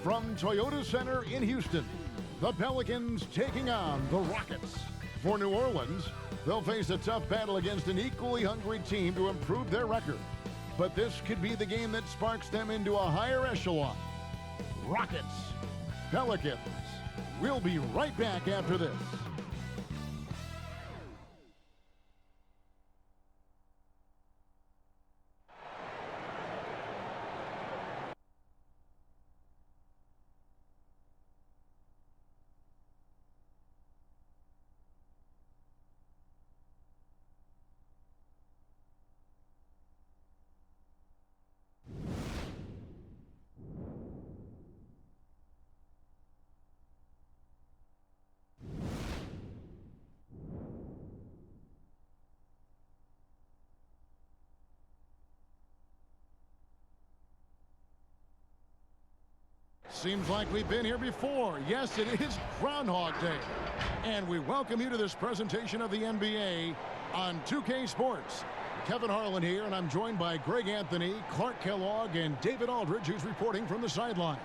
From Toyota Center in Houston, the Pelicans taking on the Rockets. For New Orleans, they'll face a tough battle against an equally hungry team to improve their record. But this could be the game that sparks them into a higher echelon. Rockets, Pelicans. We'll be right back after this. Seems like we've been here before. Yes, it is Groundhog Day. And we welcome you to this presentation of the NBA on 2K Sports. Kevin Harlan here, and I'm joined by Greg Anthony, Clark Kellogg, and David Aldridge, who's reporting from the sidelines.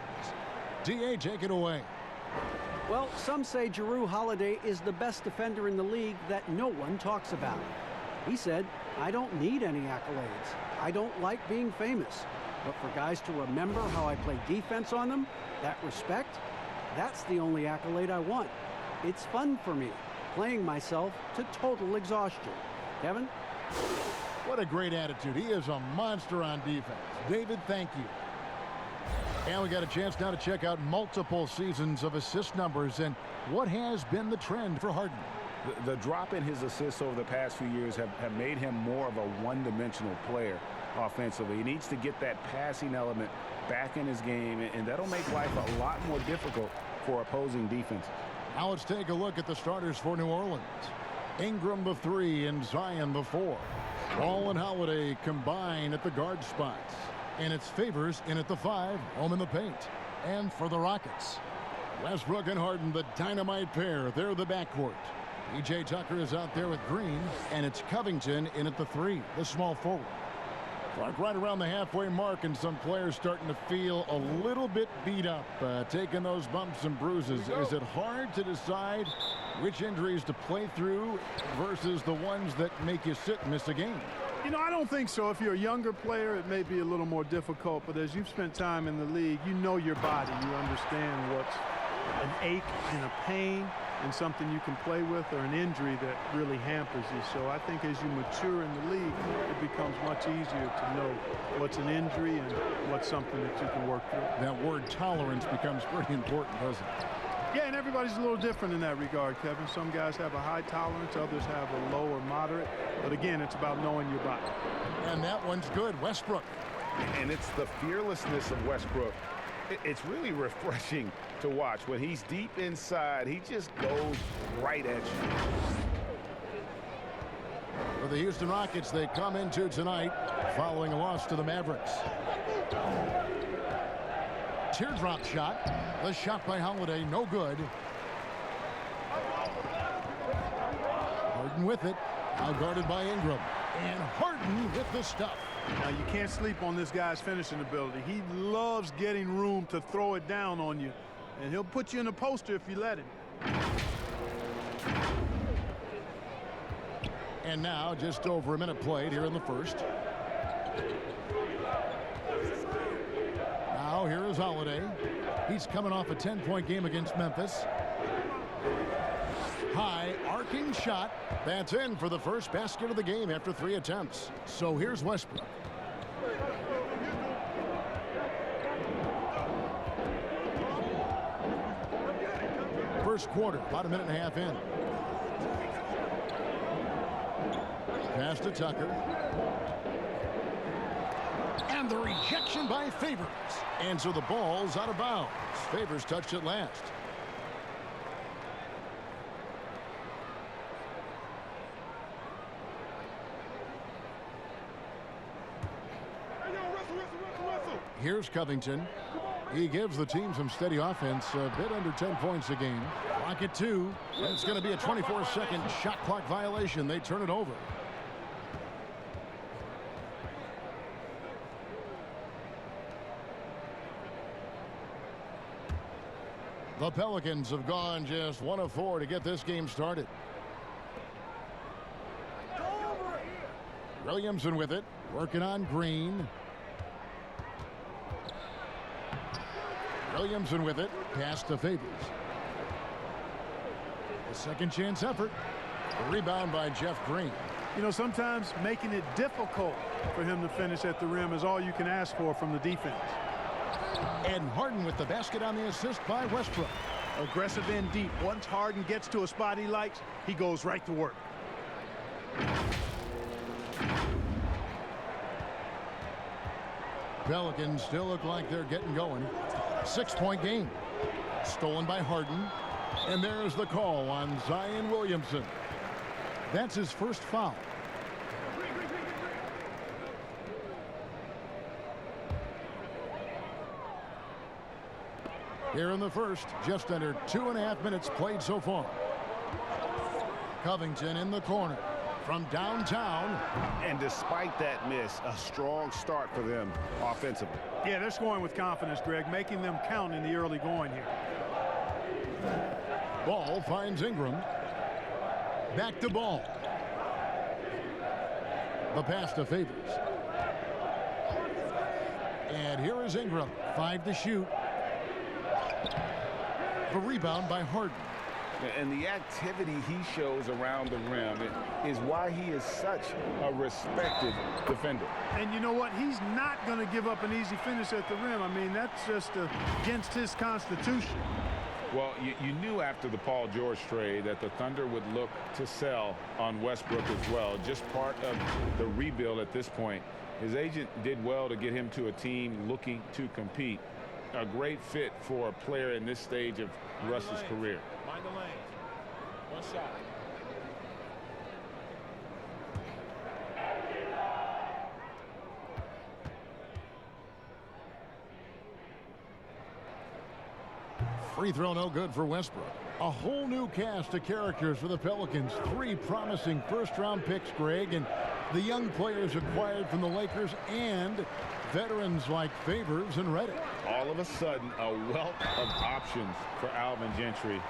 D.A., take it away. Well, some say Jrue Holiday is the best defender in the league that no one talks about. He said, "I don't need any accolades. I don't like being famous. But for guys to remember how I play defense on them, that respect, that's the only accolade I want. It's fun for me, playing myself to total exhaustion." Kevin? What a great attitude. He is a monster on defense. David, thank you. And we got a chance now to check out multiple seasons of assist numbers and what has been the trend for Harden. The drop in his assists over the past few years have made him more of a one-dimensional player offensively. He needs to get that passing element back in his game, and that'll make life a lot more difficult for opposing defenses. Now let's take a look at the starters for New Orleans. Ingram the 3 and Zion the 4. Ball and Holiday combine at the guard spots. And it's Favors in at the 5, home in the paint. And for the Rockets, Westbrook and Harden, the dynamite pair. They're the backcourt. P.J. Tucker is out there with Green, and it's Covington in at the 3, the small forward. Clark right around the halfway mark, and some players starting to feel a little bit beat up, taking those bumps and bruises. Is it hard to decide which injuries to play through versus the ones that make you sit and miss a game? You know, I don't think so. If you're a younger player, it may be a little more difficult, but as you've spent time in the league, you know your body. You understand what's an ache and a pain and something you can play with, or an injury that really hampers you. So I think as you mature in the league, it becomes much easier to know what's an injury and what's something that you can work through. That word tolerance becomes pretty important, doesn't it? Yeah, and everybody's a little different in that regard, Kevin. Some guys have a high tolerance, others have a low or moderate. But again, it's about knowing your body. And that one's good. Westbrook. And it's the fearlessness of Westbrook. It's really refreshing to watch. When he's deep inside, he just goes right at you. For the Houston Rockets, they come into tonight following a loss to the Mavericks. Teardrop shot. The shot by Holiday, no good. Harden with it. Now guarded by Ingram. And Harden with the stuff. Now, you can't sleep on this guy's finishing ability. He loves getting room to throw it down on you. And he'll put you in a poster if you let him. And now just over a minute played here in the first. Now here is Holiday. He's coming off a 10-point game against Memphis. High arcing shot. That's in for the first basket of the game after 3 attempts. So here's Westbrook. First quarter, about a minute and a half in. Pass to Tucker. And the rejection by Favors. And so the ball's out of bounds. Favors touched it last. Here's Covington. He gives the team some steady offense, a bit under 10 points a game. Clock at 2. And it's going to be a 24-second shot clock violation. They turn it over. The Pelicans have gone just 1 of 4 to get this game started. Williamson with it, working on Green. Williamson with it, pass to Favors. A second chance effort. A rebound by Jeff Green. You know, sometimes making it difficult for him to finish at the rim is all you can ask for from the defense. And Harden with the basket on the assist by Westbrook. Aggressive and deep. Once Harden gets to a spot he likes, he goes right to work. Pelicans still look like they're getting going. 6-point game. Stolen by Harden. And there's the call on Zion Williamson. That's his first foul. Here in the first, just under 2.5 minutes played so far. Covington in the corner from downtown. And despite that miss, a strong start for them offensively. Yeah, they're scoring with confidence, Greg, making them count in the early going here. Ball finds Ingram. Back to Ball. The pass to Favors. And here is Ingram. 5 to shoot. The rebound by Harden. And the activity he shows around the rim is why he is such a respected defender. And you know what? He's not going to give up an easy finish at the rim. I mean, that's just against his constitution. Well, you knew after the Paul George trade that the Thunder would look to sell on Westbrook as well. Just part of the rebuild at this point. His agent did well to get him to a team looking to compete. A great fit for a player in this stage of Russ's career. Mind the lanes. One shot. Free throw no good for Westbrook. A whole new cast of characters for the Pelicans. 3 promising first-round picks, Greg, and the young players acquired from the Lakers and veterans like Favors and Reddick. All of a sudden, a wealth of options for Alvin Gentry.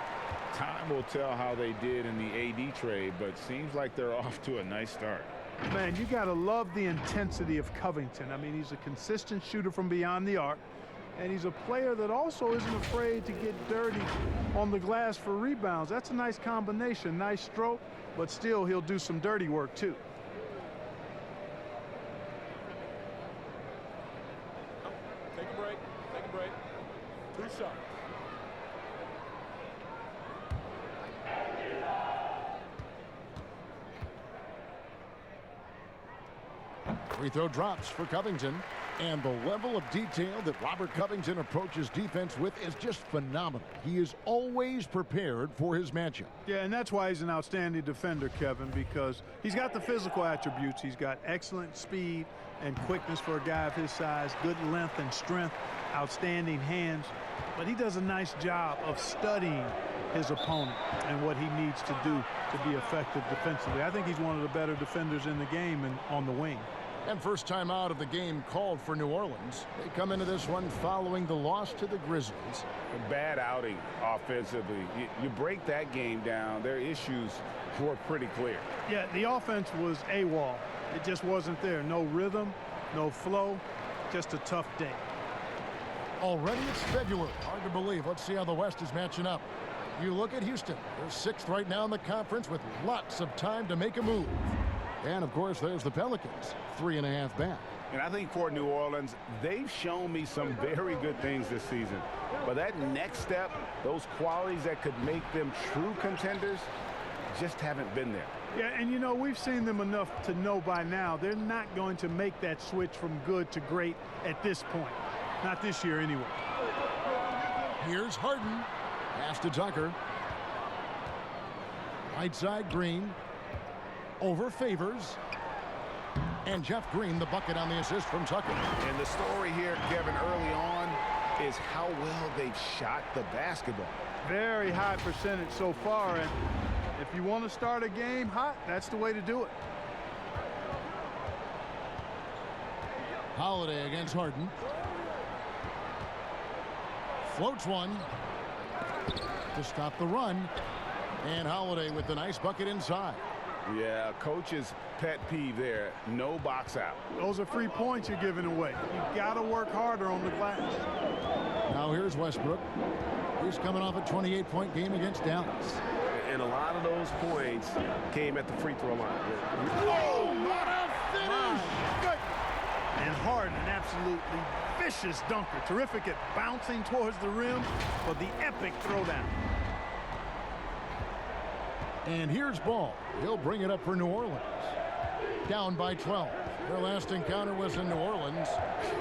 Time will tell how they did in the AD trade, but seems like they're off to a nice start. Man, you got to love the intensity of Covington. I mean, he's a consistent shooter from beyond the arc, and he's a player that also isn't afraid to get dirty on the glass for rebounds. That's a nice combination, nice stroke, but still he'll do some dirty work too. Take a break. Take a break. 2 shots. Free throw drops for Covington. And the level of detail that Robert Covington approaches defense with is just phenomenal. He is always prepared for his matchup. Yeah, and that's why he's an outstanding defender, Kevin, because he's got the physical attributes. He's got excellent speed and quickness for a guy of his size, good length and strength, outstanding hands. But he does a nice job of studying his opponent and what he needs to do to be effective defensively. I think he's one of the better defenders in the game and on the wing. And first time out of the game called for New Orleans. They come into this one following the loss to the Grizzlies. A bad outing offensively. You break that game down, their issues were pretty clear. Yeah, the offense was AWOL. It just wasn't there. No rhythm, no flow, just a tough day. Already it's February. Hard to believe. Let's see how the West is matching up. You look at Houston. They're 6th right now in the conference with lots of time to make a move. And, of course, there's the Pelicans, 3.5 back. And I think for New Orleans, they've shown me some very good things this season. But that next step, those qualities that could make them true contenders, just haven't been there. Yeah, and you know, we've seen them enough to know by now they're not going to make that switch from good to great at this point. Not this year anyway. Here's Harden. Pass to Tucker. Right side, Green. Over Favors. And Jeff Green, the bucket on the assist from Tucker. And the story here, Kevin, early on is how well they've shot the basketball. Very high percentage so far, and if you want to start a game hot, that's the way to do it. Holiday against Harden. Floats one. to stop the run. And Holiday with the nice bucket inside. Yeah, coach's pet peeve there. No box out. Those are free points you're giving away. You got to work harder on the glass. Now here's Westbrook. He's coming off a 28-point game against Dallas. And a lot of those points came at the free throw line. Oh, what a finish! Good. And Harden, an absolutely vicious dunker. Terrific at bouncing towards the rim for the epic throwdown. And here's Ball. He'll bring it up for New Orleans. Down by 12. Their last encounter was in New Orleans.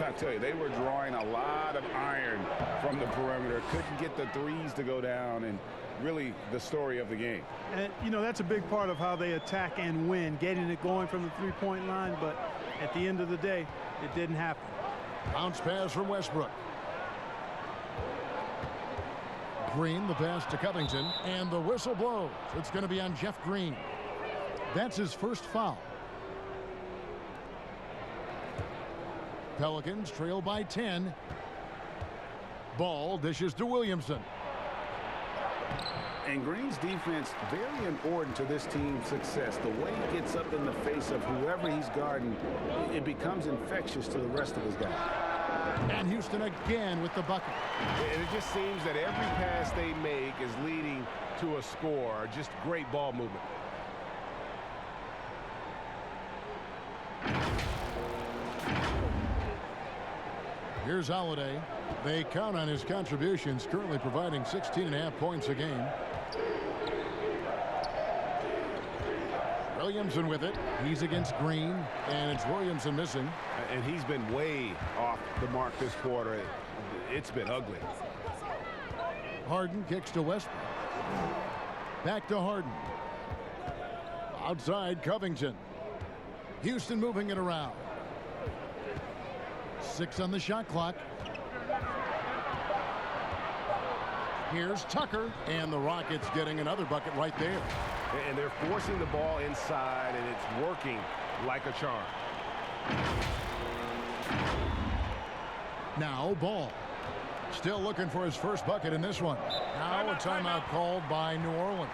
I tell you, they were drawing a lot of iron from the perimeter. Couldn't get the threes to go down, and really the story of the game. And, you know, that's a big part of how they attack and win, getting it going from the three-point line. But at the end of the day, it didn't happen. Bounce pass from Westbrook. Green, the pass to Covington, and the whistle blows. It's going to be on Jeff Green. That's his first foul. Pelicans trail by 10. Ball dishes to Williamson. And Green's defense, very important to this team's success. The way he gets up in the face of whoever he's guarding, it becomes infectious to the rest of his guys. And Houston again with the bucket. And it just seems that every pass they make is leading to a score. Just great ball movement. Here's Holiday. They count on his contributions, currently providing 16.5 points a game. Williamson with it. He's against Green, and it's Williamson missing. And he's been way off the mark this quarter. It's been ugly. Harden kicks to Westbrook. Back to Harden. Outside Covington. Houston moving it around. 6 on the shot clock. Here's Tucker, and the Rockets getting another bucket right there. And they're forcing the ball inside, and it's working like a charm. Now Ball. Still looking for his first bucket in this one. Now a timeout called by New Orleans.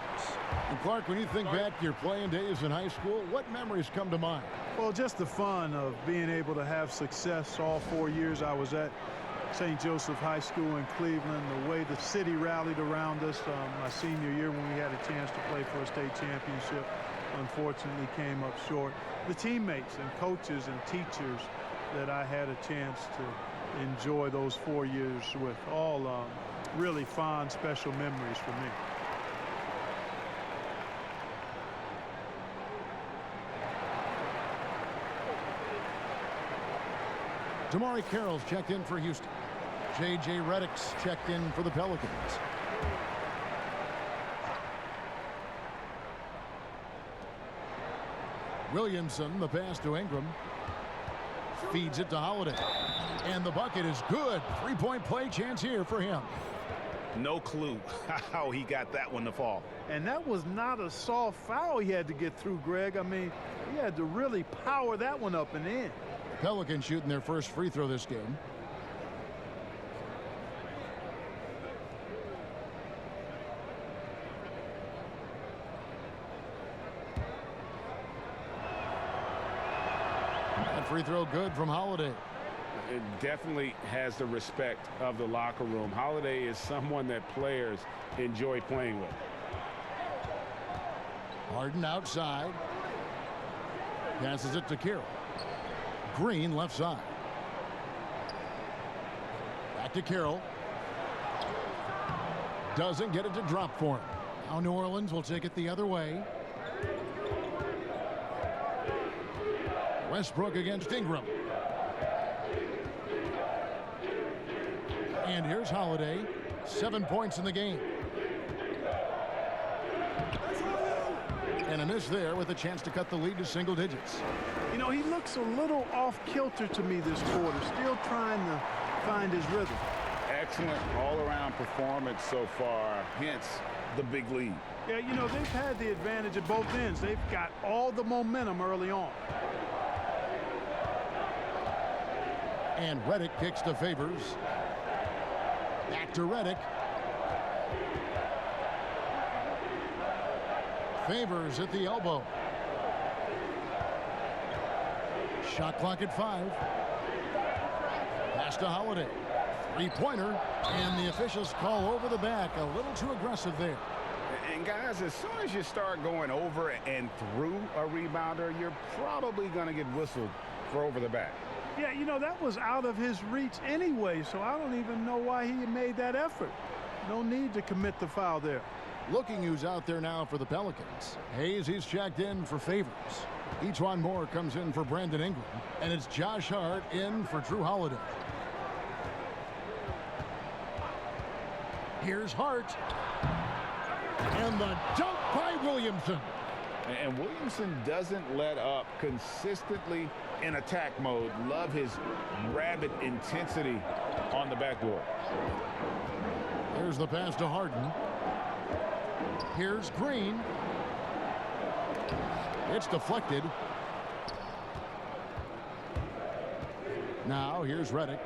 And Clark, when you think back to your playing days in high school, what memories come to mind? Well, just the fun of being able to have success all 4 years I was at St. Joseph High School in Cleveland, the way the city rallied around us my senior year when we had a chance to play for a state championship. Unfortunately came up short. The teammates and coaches and teachers that I had a chance to enjoy those 4 years with, all really fond, special memories for me. Damari Carroll's checked in for Houston. J.J. Redick's checked in for the Pelicans. Williamson, the pass to Ingram. Feeds it to Holiday. And the bucket is good. Three-point play chance here for him. No clue how he got that one to fall. And that was not a soft foul he had to get through, Greg. I mean, he had to really power that one up and in. Pelicans shooting their first free throw this game. That free throw good from Holiday. It definitely has the respect of the locker room. Holiday is someone that players enjoy playing with. Harden outside. Passes it to Carroll. Green left side. Back to Carroll. Doesn't get it to drop for him. Now New Orleans will take it the other way. Westbrook against Ingram. And here's Holiday. 7 points in the game. And a miss there with a chance to cut the lead to single digits. You know, he looks a little off-kilter to me this quarter, still trying to find his rhythm. Excellent all-around performance so far, hence the big lead. Yeah, you know, they've had the advantage at both ends. They've got all the momentum early on. And Redick kicks to Favors. Back to Redick. Favors at the elbow. Shot clock at 5. Pass to Holiday. Three-pointer. And the officials call over the back. A little too aggressive there. And guys, as soon as you start going over and through a rebounder, you're probably going to get whistled for over the back. Yeah, you know, that was out of his reach anyway, so I don't even know why he made that effort. No need to commit the foul there. Looking who's out there now for the Pelicans. Hayes, he's checked in for Favors. Etuan Moore comes in for Brandon Ingram. And it's Josh Hart in for Drew Holiday. Here's Hart. And the dunk by Williamson. And Williamson doesn't let up consistently in attack mode. Love his rabid intensity on the backboard. There's the pass to Harden. Here's Green. It's deflected. Now here's Redick.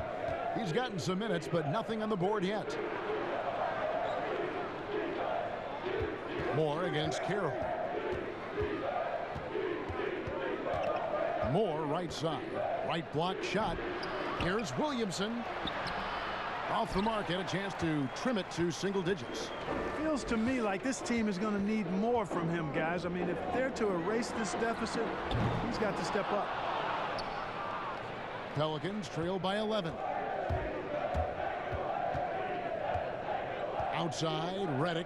He's gotten some minutes, but nothing on the board yet. Moore against Carroll. Moore right side. Right block shot. Here's Williamson. Off the mark, had a chance to trim it to single digits. Feels to me like this team is going to need more from him, guys. I mean, if they're to erase this deficit, he's got to step up. Pelicans trail by 11. Outside, Redick.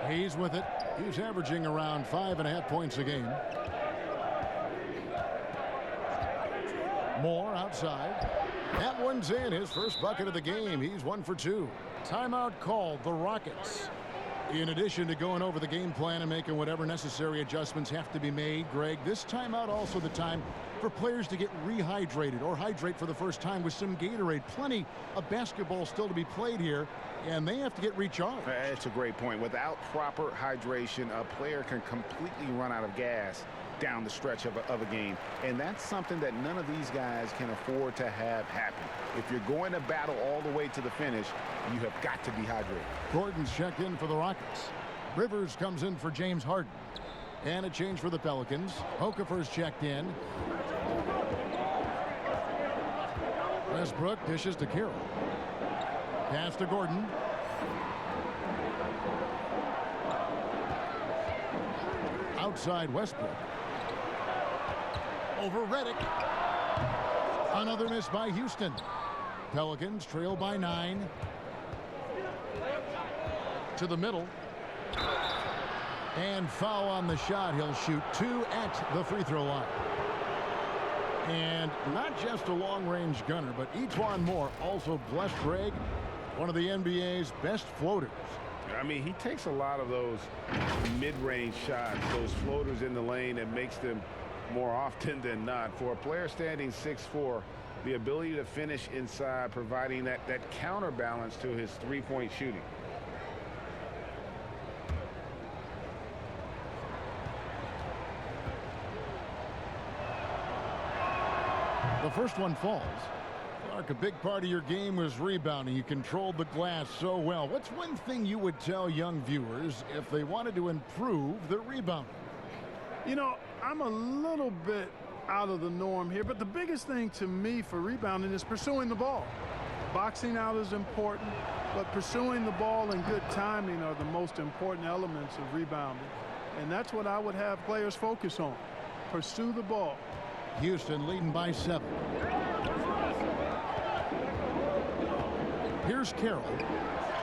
Hayes with it. He's averaging around 5.5 points a game. Moore outside. That one's in. His first bucket of the game. He's 1 for 2. Timeout called. The Rockets. In addition to going over the game plan and making whatever necessary adjustments have to be made, Greg, this timeout also the time for players to get rehydrated or hydrate for the first time with some Gatorade. Plenty of basketball still to be played here, and they have to get recharged. That's a great point. Without proper hydration, a player can completely run out of gas down the stretch of a game, and that's something that none of these guys can afford to have happen. If you're going to battle all the way to the finish, you have got to be hydrated. Gordon's checked in for the Rockets. Rivers comes in for James Harden. And a change for the Pelicans. Okafor's checked in. Westbrook dishes to Carroll. Pass to Gordon. Outside Westbrook. Over Redick. Another miss by Houston. Pelicans trail by 9. To the middle. And foul on the shot. He'll shoot 2 at the free throw line. And not just a long-range gunner, but Etuan Moore also blessed, Greg, one of the NBA's best floaters. I mean, he takes a lot of those mid-range shots, those floaters in the lane, and makes them more often than not. For a player standing 6'4", the ability to finish inside, providing that counterbalance to his three-point shooting. The first one falls. Clark, a big part of your game was rebounding. You controlled the glass so well. What's one thing you would tell young viewers if they wanted to improve their rebounding? You know, I'm a little bit out of the norm here, but the biggest thing to me for rebounding is pursuing the ball. Boxing out is important, but pursuing the ball and good timing are the most important elements of rebounding. And that's what I would have players focus on. Pursue the ball. Houston leading by 7. Here's Carroll.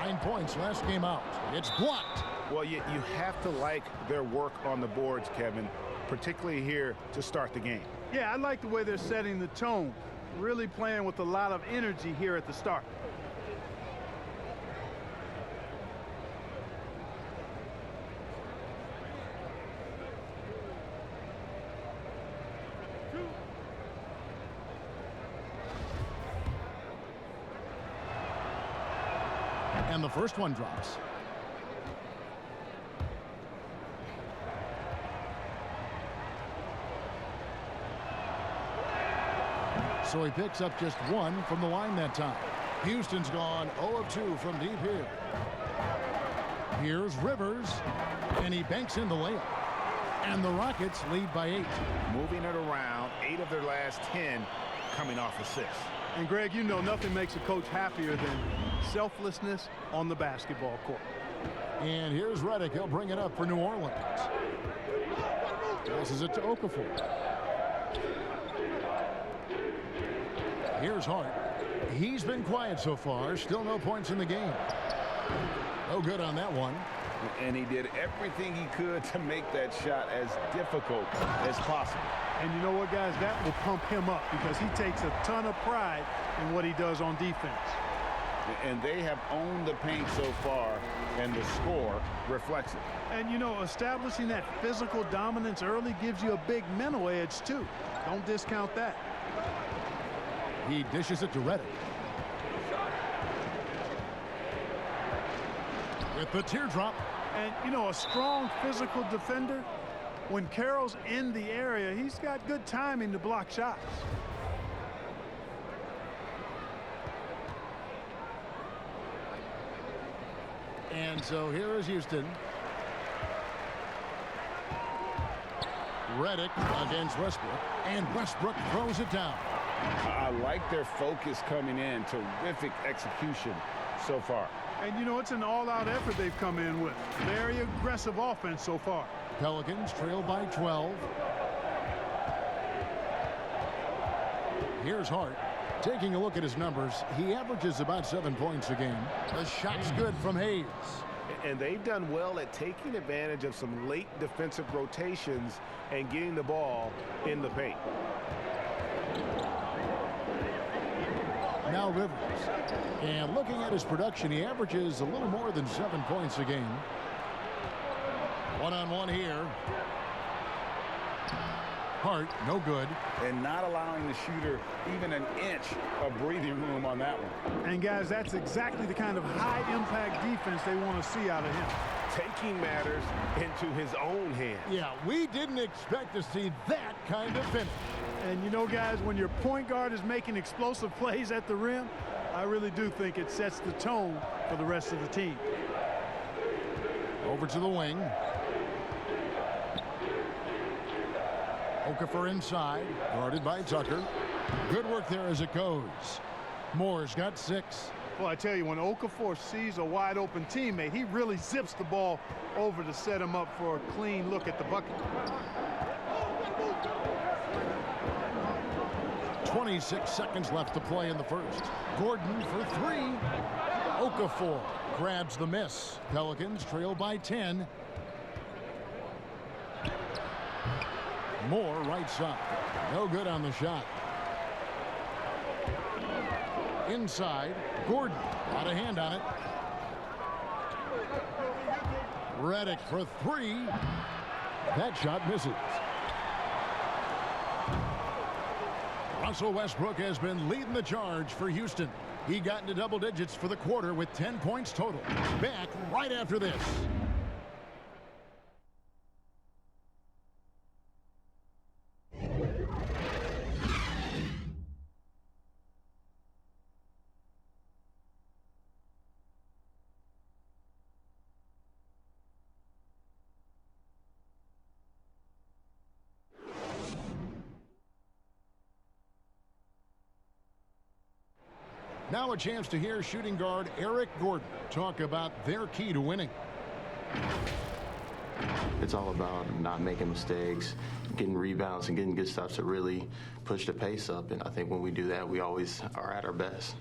9 points last game out. It's blocked. Well, you have to like their work on the boards, Kevin, particularly here to start the game. Yeah, I like the way they're setting the tone. Really playing with a lot of energy here at the start. And the first one drops. So he picks up just 1 from the line that time. Houston's gone 0 of 2 from deep here. Here's Rivers, and he banks in the layup. And the Rockets lead by 8. Moving it around, 8 of their last 10 coming off assists. And Greg, you know nothing makes a coach happier than selflessness on the basketball court. And here's Redick. He'll bring it up for New Orleans. Passes it to Okafor. Here's Hart. He's been quiet so far. Still no points in the game. No good on that one. And he did everything he could to make that shot as difficult as possible. And you know what, guys? That will pump him up because he takes a ton of pride in what he does on defense. And they have owned the paint so far, and the score reflects it. And, you know, establishing that physical dominance early gives you a big mental edge, too. Don't discount that. He dishes it to Redick. With the teardrop. And, you know, a strong physical defender, when Carroll's in the area, he's got good timing to block shots. And so here is Houston. Redick against Westbrook. And Westbrook throws it down. I like their focus coming in. Terrific execution so far. And, you know, it's an all-out effort they've come in with. Very aggressive offense so far. Pelicans trail by 12. Here's Hart. Taking a look at his numbers, he averages about 7 points a game. The shot's good from Hayes. And they've done well at taking advantage of some late defensive rotations and getting the ball in the paint. Now Rivers. And looking at his production, he averages a little more than 7 points a game. One-on-one here. Hart, no good. And not allowing the shooter even an inch of breathing room on that one. And, guys, that's exactly the kind of high-impact defense they want to see out of him. Taking matters into his own hands. Yeah, we didn't expect to see that kind of finish. And, you know, guys, when your point guard is making explosive plays at the rim, I really do think it sets the tone for the rest of the team. Over to the wing. Okafor inside, guarded by Tucker. Good work there as it goes. Moore's got 6. Well, I tell you, when Okafor sees a wide-open teammate, he really zips the ball over to set him up for a clean look at the bucket. 26 seconds left to play in the first. Gordon for 3. Okafor grabs the miss. Pelicans trail by 10. Moore right side. No good on the shot. Inside. Gordon got a hand on it. Redick for 3. That shot misses. Russell Westbrook has been leading the charge for Houston. He got into double digits for the quarter with 10 points total. Back right after this. Now a chance to hear shooting guard Eric Gordon talk about their key to winning. It's all about not making mistakes, getting rebounds, and getting good stops to really push the pace up. And I think when we do that, we always are at our best.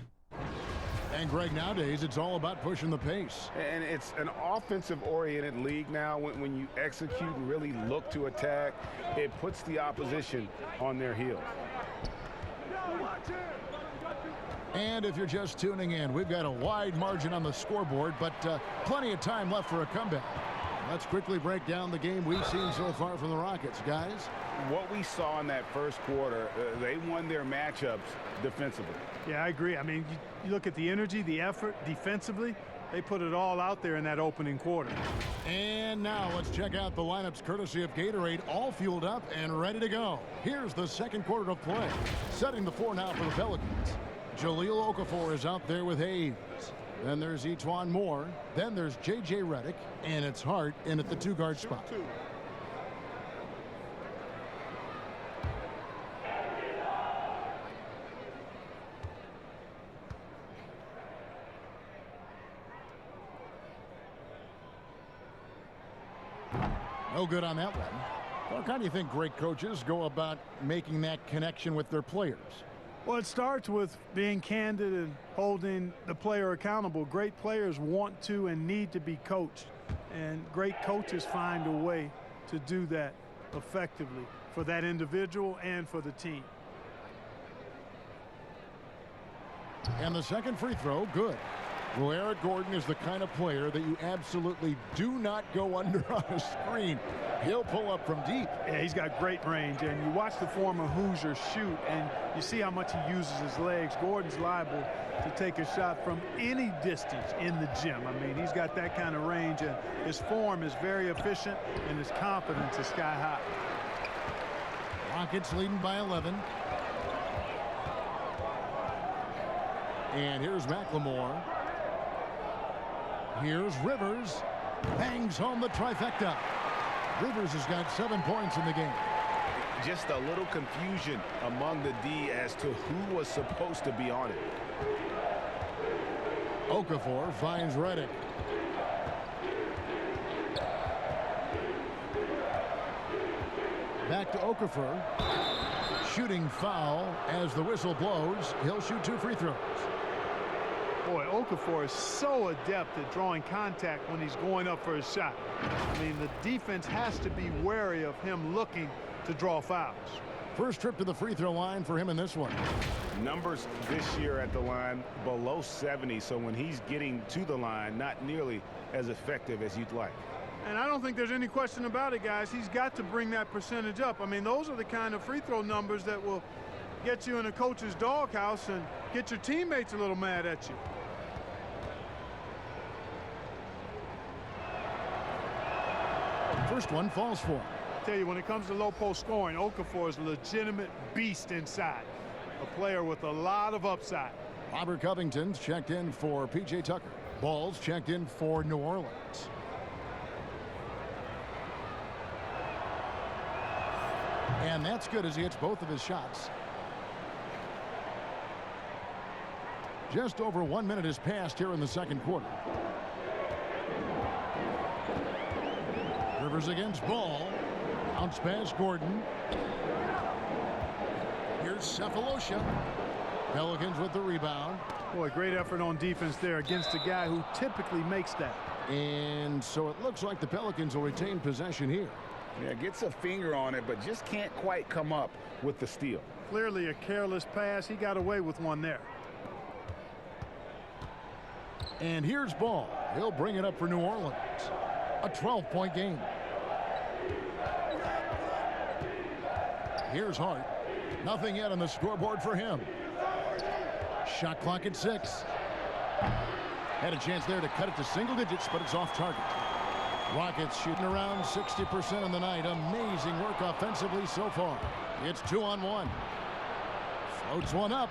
And, Greg, nowadays it's all about pushing the pace. And it's an offensive-oriented league now. When you execute and really look to attack, it puts the opposition on their heels. And if you're just tuning in, we've got a wide margin on the scoreboard, but plenty of time left for a comeback. Let's quickly break down the game we've seen so far from the Rockets, guys. What we saw in that first quarter, they won their matchups defensively. Yeah, I agree. I mean, you look at the energy, the effort defensively, they put it all out there in that opening quarter. And now let's check out the lineups courtesy of Gatorade, all fueled up and ready to go. Here's the second quarter of play. Setting the floor now for the Pelicans. Jahlil Okafor is out there with Hayes. Then there's Etuan Moore. Then there's J.J. Redick. And it's Hart in at the 2-guard spot. No good on that one. Well, how do you think great coaches go about making that connection with their players? Well, it starts with being candid and holding the player accountable. Great players want to and need to be coached, and great coaches find a way to do that effectively for that individual and for the team. And the second free throw, good. Well, Eric Gordon is the kind of player that you absolutely do not go under on a screen. He'll pull up from deep. Yeah, he's got great range, and you watch the former Hoosier shoot, and you see how much he uses his legs. Gordon's liable to take a shot from any distance in the gym. I mean, he's got that kind of range, and his form is very efficient, and his confidence is sky high. Rockets leading by 11. And here's McLemore. Here's Rivers. Bangs home the trifecta. Rivers has got 7 points in the game. Just a little confusion among the D as to who was supposed to be on it. Okafor finds Redick. Back to Okafor. Shooting foul as the whistle blows. He'll shoot 2 free throws. Boy, Okafor is so adept at drawing contact when he's going up for a shot. I mean, the defense has to be wary of him looking to draw fouls. First trip to the free throw line for him in this one. Numbers this year at the line below 70, so when he's getting to the line, not nearly as effective as you'd like. And I don't think there's any question about it, guys. He's got to bring that percentage up. I mean, those are the kind of free throw numbers that will get you in a coach's doghouse and get your teammates a little mad at you. First one falls for him. I tell you, when it comes to low post scoring, Okafor is a legitimate beast inside. A player with a lot of upside. Robert Covington's checked in for P.J. Tucker. Ball's checked in for New Orleans. And that's good as he hits both of his shots. Just over 1 minute has passed here in the second quarter. Rivers against Ball. Bounce pass Gordon. Here's Cephalosha. Pelicans with the rebound. Boy, great effort on defense there against a guy who typically makes that. And so it looks like the Pelicans will retain possession here. Yeah, gets a finger on it, but just can't quite come up with the steal. Clearly a careless pass. He got away with one there. And here's Ball. He'll bring it up for New Orleans. A 12-point game. Here's Hart. Nothing yet on the scoreboard for him. Shot clock at 6. Had a chance there to cut it to single digits, but it's off target. Rockets shooting around 60% on the night. Amazing work offensively so far. It's 2-on-1. Floats one up.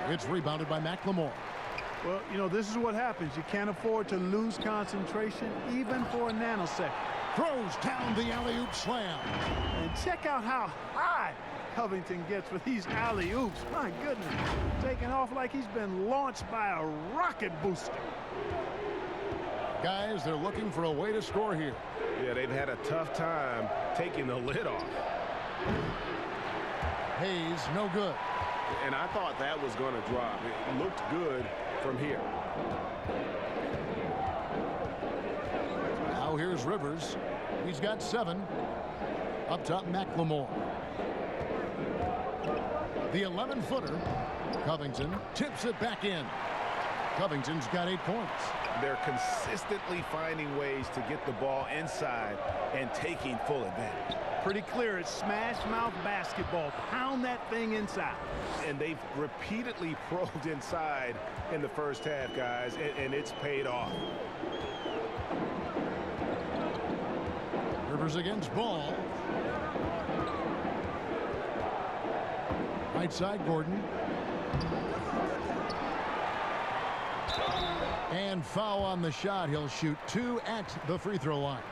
It's rebounded by McLemore. Well, you know, this is what happens. You can't afford to lose concentration even for a nanosecond. Throws down the alley-oop slam. And check out how high Covington gets with these alley-oops. My goodness, taking off like he's been launched by a rocket booster. Guys, they're looking for a way to score here. Yeah, they've had a tough time taking the lid off. Hayes, no good. And I thought that was going to drop. It looked good from here. Now here's Rivers. He's got 7. Up top, McLemore. The 11-footer. Covington tips it back in. Covington's got 8 points. They're consistently finding ways to get the ball inside and taking full advantage. Pretty clear it's smash mouth basketball. Pound that thing inside. And they've repeatedly probed inside in the first half, guys, and it's paid off. Rivers against Ball. Right side, Gordon. And foul on the shot. He'll shoot 2 at the free throw line.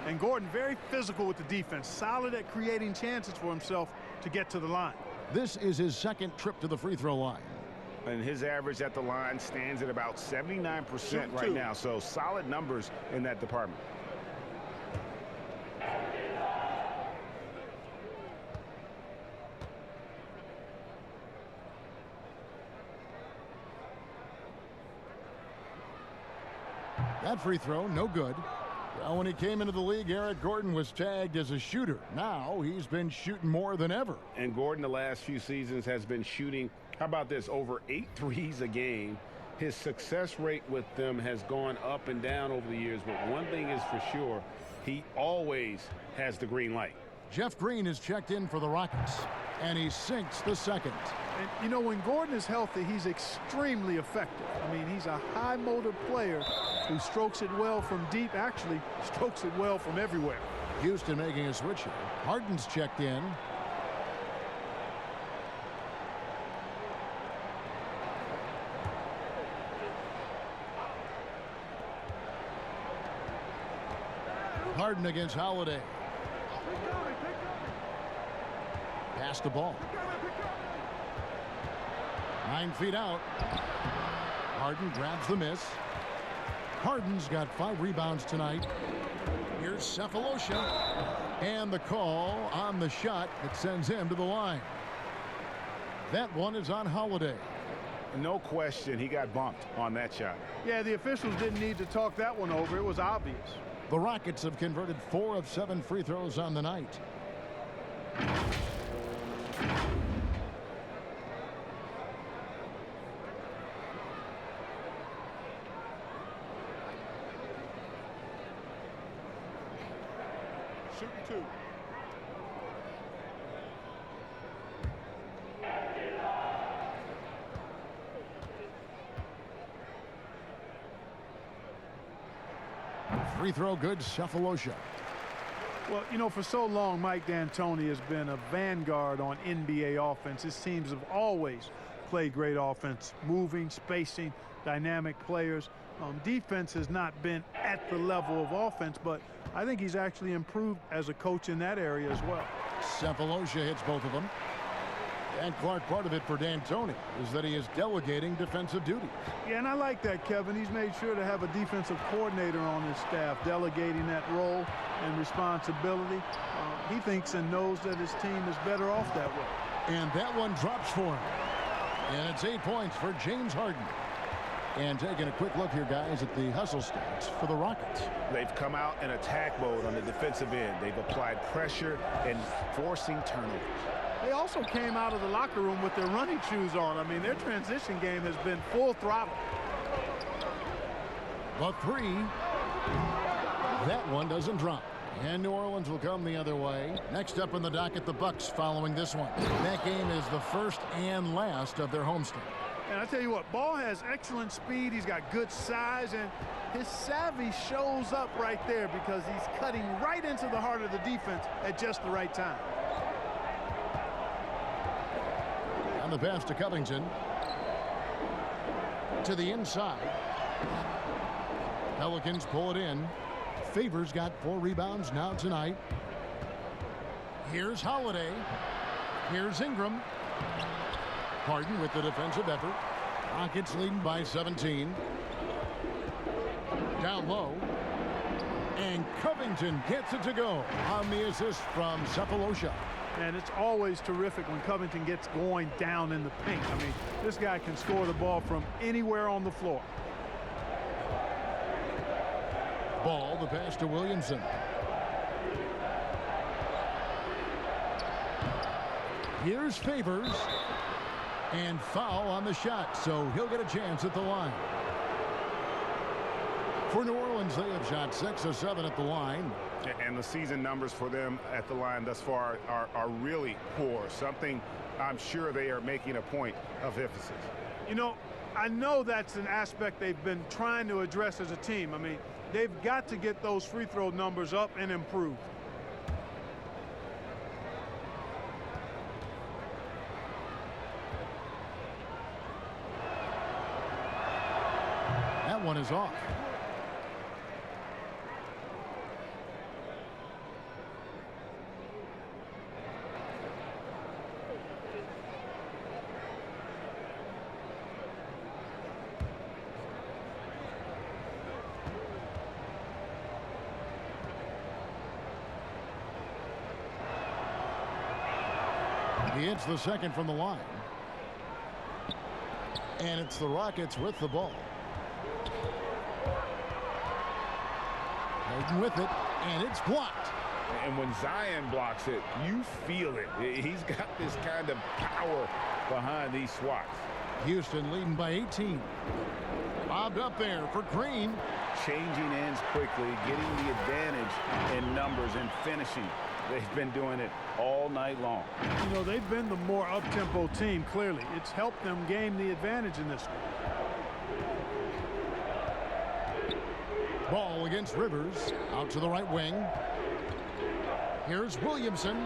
And Gordon very physical with the defense, solid at creating chances for himself to get to the line. This is his second trip to the free throw line. And his average at the line stands at about 79% right now. So solid numbers in that department. That free throw, no good. Well, when he came into the league, Eric Gordon was tagged as a shooter. Now he's been shooting more than ever. And Gordon, the last few seasons, has been shooting, how about this, over 8 threes a game. His success rate with them has gone up and down over the years. But one thing is for sure, he always has the green light. Jeff Green is checked in for the Rockets, and he sinks the second. And, you know, when Gordon is healthy, he's extremely effective. I mean, he's a high-motor player who strokes it well from deep, actually strokes it well from everywhere. Houston making a switch here. Harden's checked in. Harden against Holiday. Pass the ball. 9 feet out. Harden grabs the miss. Harden's got 5 rebounds tonight. Here's Cephalosha. And the call on the shot that sends him to the line. That one is on Holiday. No question, he got bumped on that shot. Yeah, the officials didn't need to talk that one over. It was obvious. The Rockets have converted 4 of 7 free throws on the night. Shooting 2. Free throw good, Cephalosha. Well, you know, for so long, Mike D'Antoni has been a vanguard on NBA offense. His teams have always played great offense, moving, spacing, dynamic players. Defense has not been at the level of offense, but I think he's actually improved as a coach in that area as well. Cephalosha hits both of them. And Clark, part of it for D'Antoni is that he is delegating defensive duties. Yeah, and I like that, Kevin. He's made sure to have a defensive coordinator on his staff, delegating that role and responsibility. He thinks and knows that his team is better off that way. And that one drops for him. And it's 8 points for James Harden. And taking a quick look here, guys, at the hustle stats for the Rockets. They've come out in attack mode on the defensive end. They've applied pressure and forcing turnovers. They also came out of the locker room with their running shoes on. I mean, their transition game has been full throttle. The 3. That one doesn't drop. And New Orleans will come the other way. Next up in the docket, the Bucks following this one. That game is the first and last of their homestand. And I tell you what, Ball has excellent speed. He's got good size, and his savvy shows up right there because he's cutting right into the heart of the defense at just the right time. On the pass to Covington. To the inside. Pelicans pull it in. Favors got 4 rebounds now tonight. Here's Holiday. Here's Ingram. Harden with the defensive effort. Rockets leading by 17. Down low. And Covington gets it to go on the assist from Cephalosha. And it's always terrific when Covington gets going down in the paint. I mean, this guy can score the ball from anywhere on the floor. Ball, the pass to Williamson. Here's Favors. And foul on the shot, so he'll get a chance at the line. For New Orleans, they have shot 6 of 7 at the line. And the season numbers for them at the line thus far are really poor. Something I'm sure they are making a point of emphasis. You know, I know that's an aspect they've been trying to address as a team. I mean, they've got to get those free throw numbers up and improve. one is off. He hits the second from the line. And it's the Rockets with the ball. Harden with it, and it's blocked. And when Zion blocks it, you feel it. He's got this kind of power behind these swats. Houston leading by 18. Bobbed up there for Green. Changing ends quickly, getting the advantage in numbers and finishing. They've been doing it all night long. You know, they've been the more up-tempo team, clearly. It's helped them gain the advantage in this one. Ball against Rivers. Out to the right wing. Here's Williamson.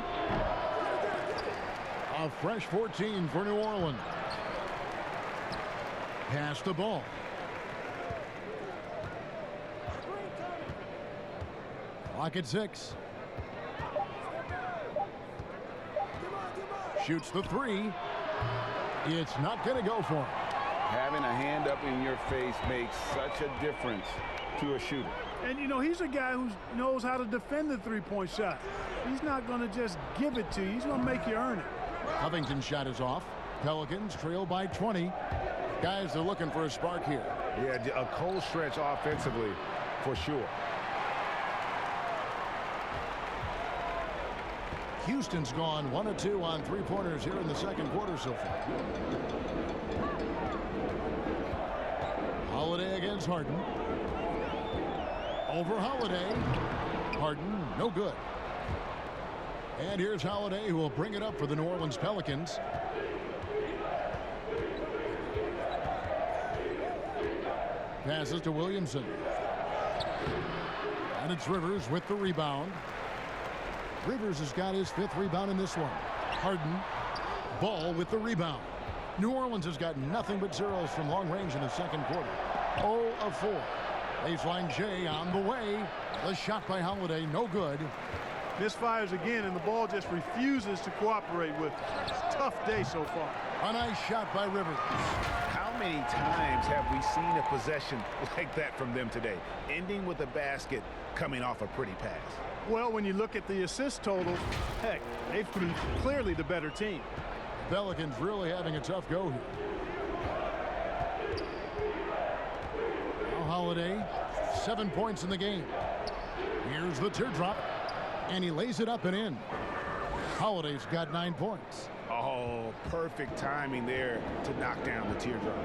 A fresh 14 for New Orleans. Pass the ball. Clock at 6. Shoots the 3. It's not going to go for him. Having a hand up in your face makes such a difference to a shooter. And, you know, he's a guy who knows how to defend the three-point shot. He's not going to just give it to you. He's going to make you earn it. Covington's shot is off. Pelicans trail by 20. Guys are looking for a spark here. Yeah, a cold stretch offensively for sure. Houston's gone 1 of 2 on three-pointers here in the second quarter so far. Holiday against Harden. Over Holiday. Harden, no good. And here's Holiday, who will bring it up for the New Orleans Pelicans. Passes to Williamson. And it's Rivers with the rebound. Rivers has got his 5th rebound in this one. Harden, Ball with the rebound. New Orleans has got nothing but zeros from long range in the second quarter. 0 of 4. Baseline J on the way. The shot by Holiday, no good. Misfires again, and the ball just refuses to cooperate with him. It's a tough day so far. A nice shot by Rivers. How many times have we seen a possession like that from them today? Ending with a basket, coming off a pretty pass. Well, when you look at the assist total, heck, they've been clearly the better team. Pelicans really having a tough go here. Now Holiday, 7 points in the game. Here's the teardrop, and he lays it up and in. Holiday's got 9 points. Oh, perfect timing there to knock down the teardrop.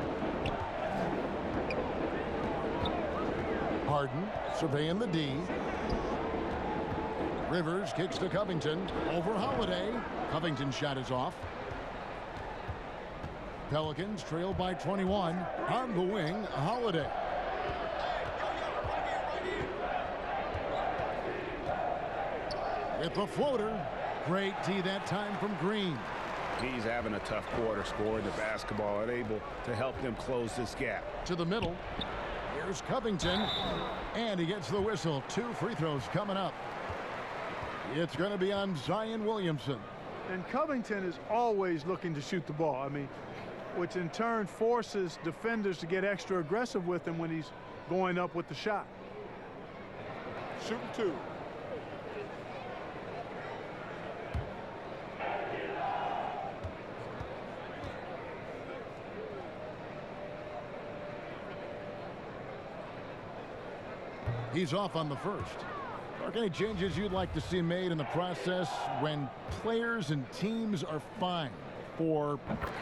Harden surveying the D. Rivers kicks to Covington. Over Holiday. Covington's shot is off. Pelicans trail by 21. On the wing, Holiday. With the floater. Great D that time from Green. He's having a tough quarter, scoring the basketball and able to help them close this gap. To the middle. Here's Covington. And he gets the whistle. 2 free throws coming up. It's going to be on Zion Williamson. And Covington is always looking to shoot the ball. I mean, which in turn forces defenders to get extra aggressive with him when he's going up with the shot. Shooting 2. He's off on the first. Are there any changes you'd like to see made in the process when players and teams are fined for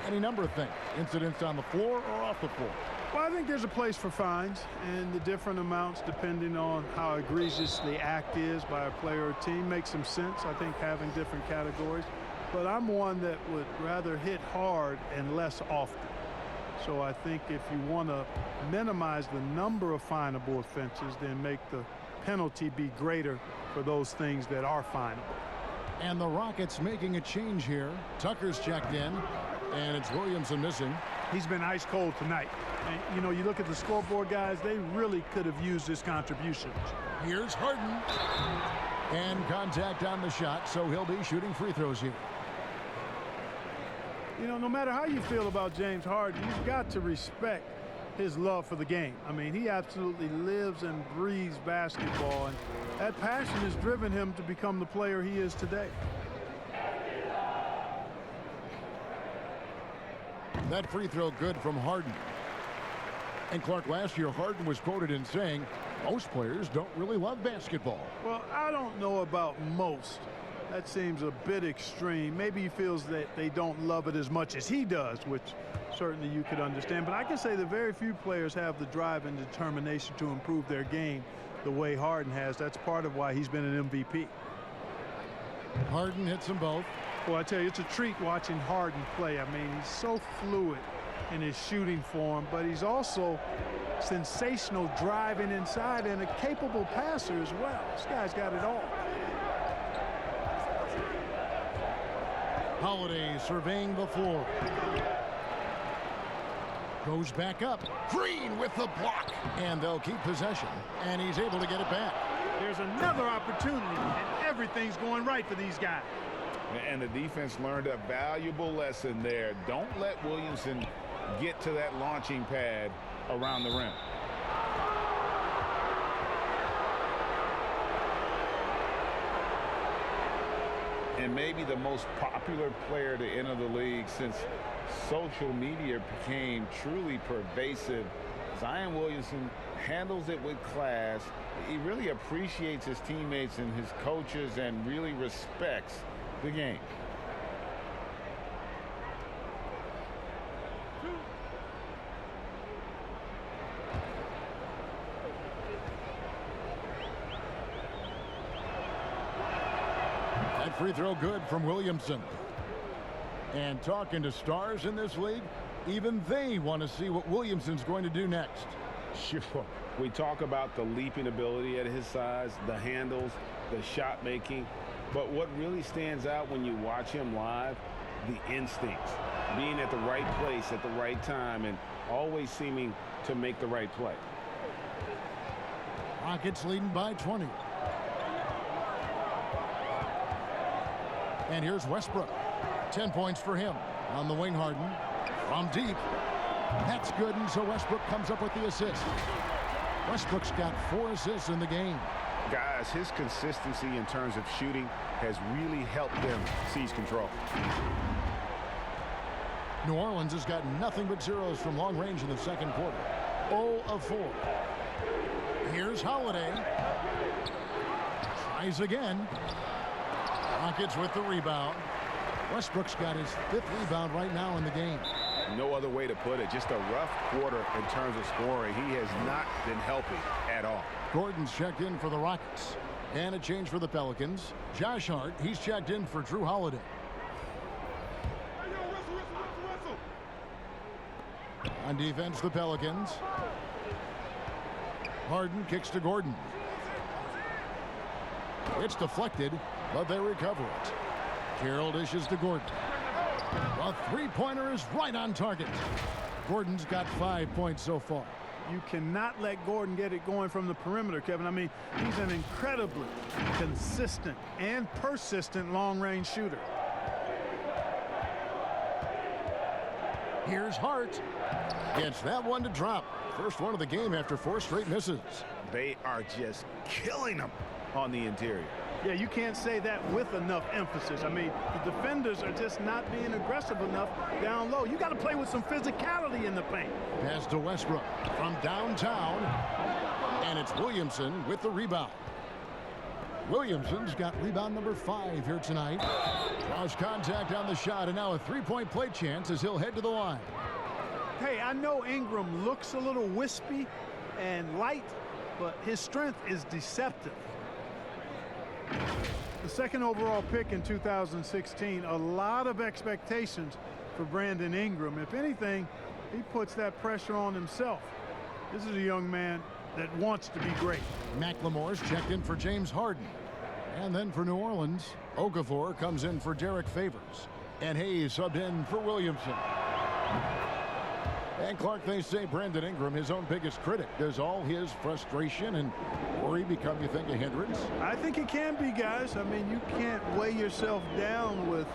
any number of things? Incidents on the floor or off the floor? Well, I think there's a place for fines, and the different amounts depending on how egregious the act is by a player or team makes some sense. I think having different categories. But I'm one that would rather hit hard and less often. So I think if you want to minimize the number of finable offenses, then make the penalty be greater for those things that are finable. And the Rockets making a change here. Tucker's checked in, and it's Williamson missing. he's been ice cold tonight. And, you know, you look at the scoreboard, guys, they really could have used his contributions. Here's Harden. And contact on the shot, so he'll be shooting free throws here. You know, no matter how you feel about James Harden, you've got to respect his love for the game. I mean, he absolutely lives and breathes basketball, and that passion has driven him to become the player he is today. That free throw good from Harden. And Clark, last year Harden was quoted in saying, most players don't really love basketball. Well, I don't know about most. That seems a bit extreme. Maybe he feels that they don't love it as much as he does, which certainly you could understand. But I can say that very few players have the drive and determination to improve their game the way Harden has. That's part of why he's been an MVP. Harden hits them both. Well, I tell you, it's a treat watching Harden play. I mean, he's so fluid in his shooting form, but he's also sensational driving inside and a capable passer as well. This guy's got it all. Holiday surveying the floor. Goes back up. Green with the block. And they'll keep possession. And he's able to get it back. There's another opportunity, and everything's going right for these guys. And the defense learned a valuable lesson there. Don't let Williamson get to that launching pad around the rim. And maybe the most popular player to enter the league since social media became truly pervasive. Zion Williamson handles it with class. He really appreciates his teammates and his coaches and really respects the game. That free throw good from Williamson. And talking to stars in this league, even they want to see what Williamson's going to do next. Sure. We talk about the leaping ability at his size, the handles, the shot making. But what really stands out when you watch him live, the instincts, being at the right place at the right time and always seeming to make the right play. Rockets leading by 20. And here's Westbrook. 10 points for him on the wing. Harden from deep. That's good, and so Westbrook comes up with the assist. Westbrook's got 4 assists in the game. Guys, his consistency in terms of shooting has really helped them seize control. New Orleans has got nothing but zeros from long range in the second quarter. 0 of 4. Here's Holiday. Tries again. Rockets with the rebound. Westbrook's got his 5th rebound right now in the game. No other way to put it. Just a rough quarter in terms of scoring. He has not been helping at all. Gordon's checked in for the Rockets. And a change for the Pelicans. Josh Hart, he's checked in for Drew Holiday. On defense, the Pelicans. Harden kicks to Gordon. It's deflected, but they recover it. Carroll dishes to Gordon. A three-pointer is right on target. Gordon's got 5 points so far. You cannot let Gordon get it going from the perimeter, Kevin. I mean, he's an incredibly consistent and persistent long-range shooter. Here's Hart. Gets that one to drop. First one of the game after 4 straight misses. They are just killing them on the interior. Yeah, you can't say that with enough emphasis. I mean, the defenders are just not being aggressive enough down low. You got to play with some physicality in the paint. Pass to Westbrook from downtown. And it's Williamson with the rebound. Williamson's got rebound number 5 here tonight. Draws contact on the shot, and now a 3-point play chance as he'll head to the line. Hey, I know Ingram looks a little wispy and light, but his strength is deceptive. The second overall pick in 2016, a lot of expectations for Brandon Ingram. If anything, he puts that pressure on himself. This is a young man that wants to be great. McLemore's checked in for James Harden. And then for New Orleans, Okafor comes in for Derek Favors. And Hayes subbed in for Williamson. And Clark, they say Brandon Ingram, his own biggest critic. Does all his frustration and worry become, you think, a hindrance? I think it can be, guys. I mean, you can't weigh yourself down with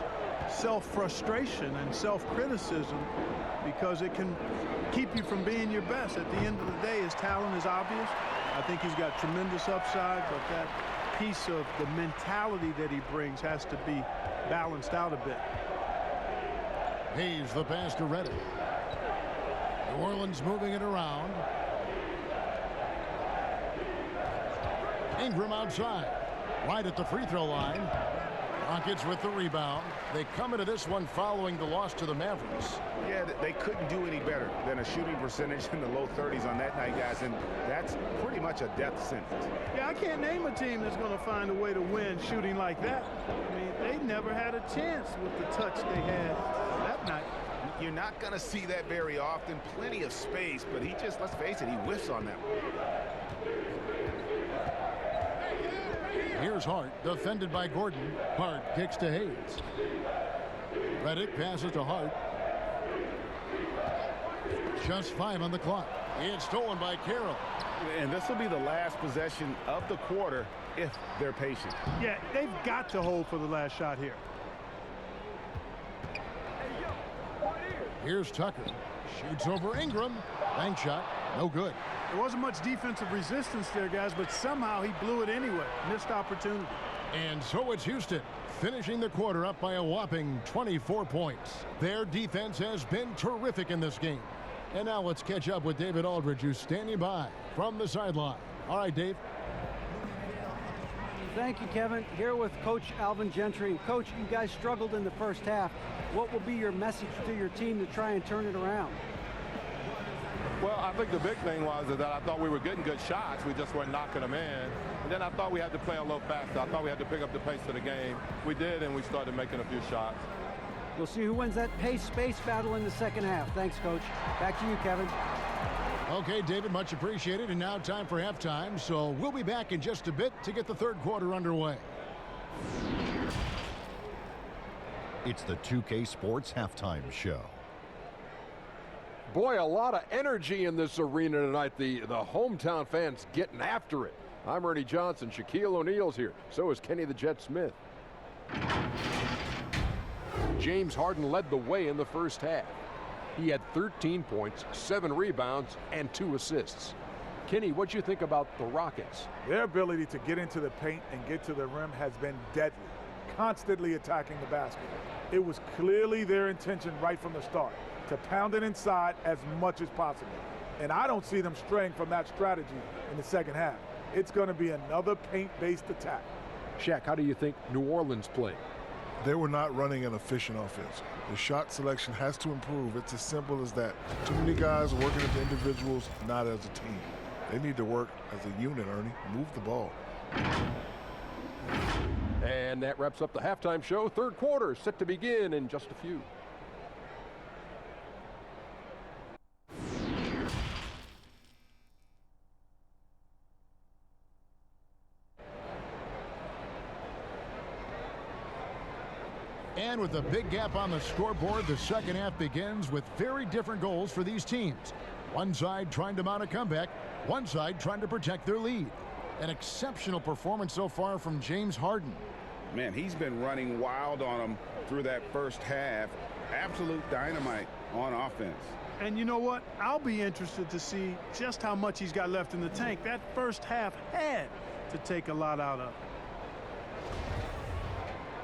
self-frustration and self-criticism because it can keep you from being your best. At the end of the day, his talent is obvious. I think he's got tremendous upside, but that piece of the mentality that he brings has to be balanced out a bit. Hayes, the pass to Reddick. New Orleans moving it around. Ingram outside. Right at the free throw line. Rockets with the rebound. They come into this one following the loss to the Mavericks. Yeah, they couldn't do any better than a shooting percentage in the low 30s on that night, guys, and that's pretty much a death sentence. Yeah, I can't name a team that's going to find a way to win shooting like that. I mean, they never had a chance with the touch they had that night. You're not going to see that very often. Plenty of space, but he just, let's face it, he whiffs on that one. Here's Hart, defended by Gordon. Hart kicks to Hayes. Reddick passes to Hart. Just 5 on the clock. It's stolen by Carroll. And this will be the last possession of the quarter if they're patient. Yeah, they've got to hold for the last shot here. Here's Tucker. Shoots over Ingram. Bank shot. No good. There wasn't much defensive resistance there, guys, but somehow he blew it anyway. Missed opportunity. And so it's Houston, finishing the quarter up by a whopping 24 points. Their defense has been terrific in this game. And now let's catch up with David Aldridge, who's standing by from the sideline. All right, Dave. Thank you, Kevin. Here with Coach Alvin Gentry. And Coach, you guys struggled in the first half. What will be your message to your team to try and turn it around? Well, I think the big thing was that I thought we were getting good shots. We just weren't knocking them in. And then I thought we had to play a little faster. I thought we had to pick up the pace of the game. We did, and we started making a few shots. We'll see who wins that pace-space battle in the second half. Thanks, Coach. Back to you, Kevin. Okay, David, much appreciated. And now time for halftime. So we'll be back in just a bit to get the third quarter underway. It's the 2K Sports Halftime Show. Boy, a lot of energy in this arena tonight. The hometown fans getting after it. I'm Ernie Johnson. Shaquille O'Neal's here. So is Kenny the Jet Smith. James Harden led the way in the first half. He had 13 points, 7 rebounds, and 2 assists. Kenny, what'd you think about the Rockets? Their ability to get into the paint and get to the rim has been deadly, constantly attacking the basket. It was clearly their intention right from the start to pound it inside as much as possible. And I don't see them straying from that strategy in the second half. It's going to be another paint-based attack. Shaq, how do you think New Orleans played? They were not running an efficient offense. The shot selection has to improve. It's as simple as that. Too many guys working as individuals, not as a team. They need to work as a unit, Ernie. Move the ball. And that wraps up the halftime show. Third quarter set to begin in just a few. And with a big gap on the scoreboard, the second half begins with very different goals for these teams. One side trying to mount a comeback, one side trying to protect their lead. An exceptional performance so far from James Harden. Man, he's been running wild on them through that first half. Absolute dynamite on offense. And you know what? I'll be interested to see just how much he's got left in the tank. That first half had to take a lot out of.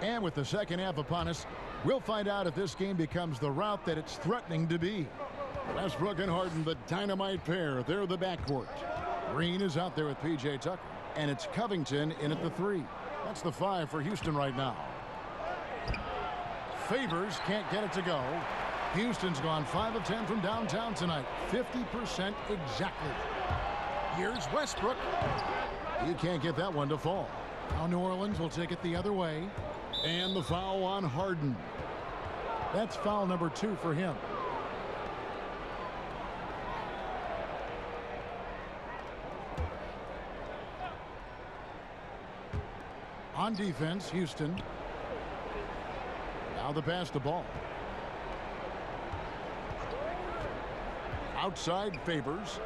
And with the second half upon us, we'll find out if this game becomes the route that it's threatening to be. Westbrook and Harden, the dynamite pair. They're the backcourt. Green is out there with P.J. Tucker. And it's Covington in at the 3. That's the 5 for Houston right now. Favors can't get it to go. Houston's gone 5 of 10 from downtown tonight. 50% exactly. Here's Westbrook. You can't get that one to fall. Now New Orleans will take it the other way. And the foul on Harden. That's foul number 2 for him. On defense, Houston. Now the pass to Ball. Outside Favors.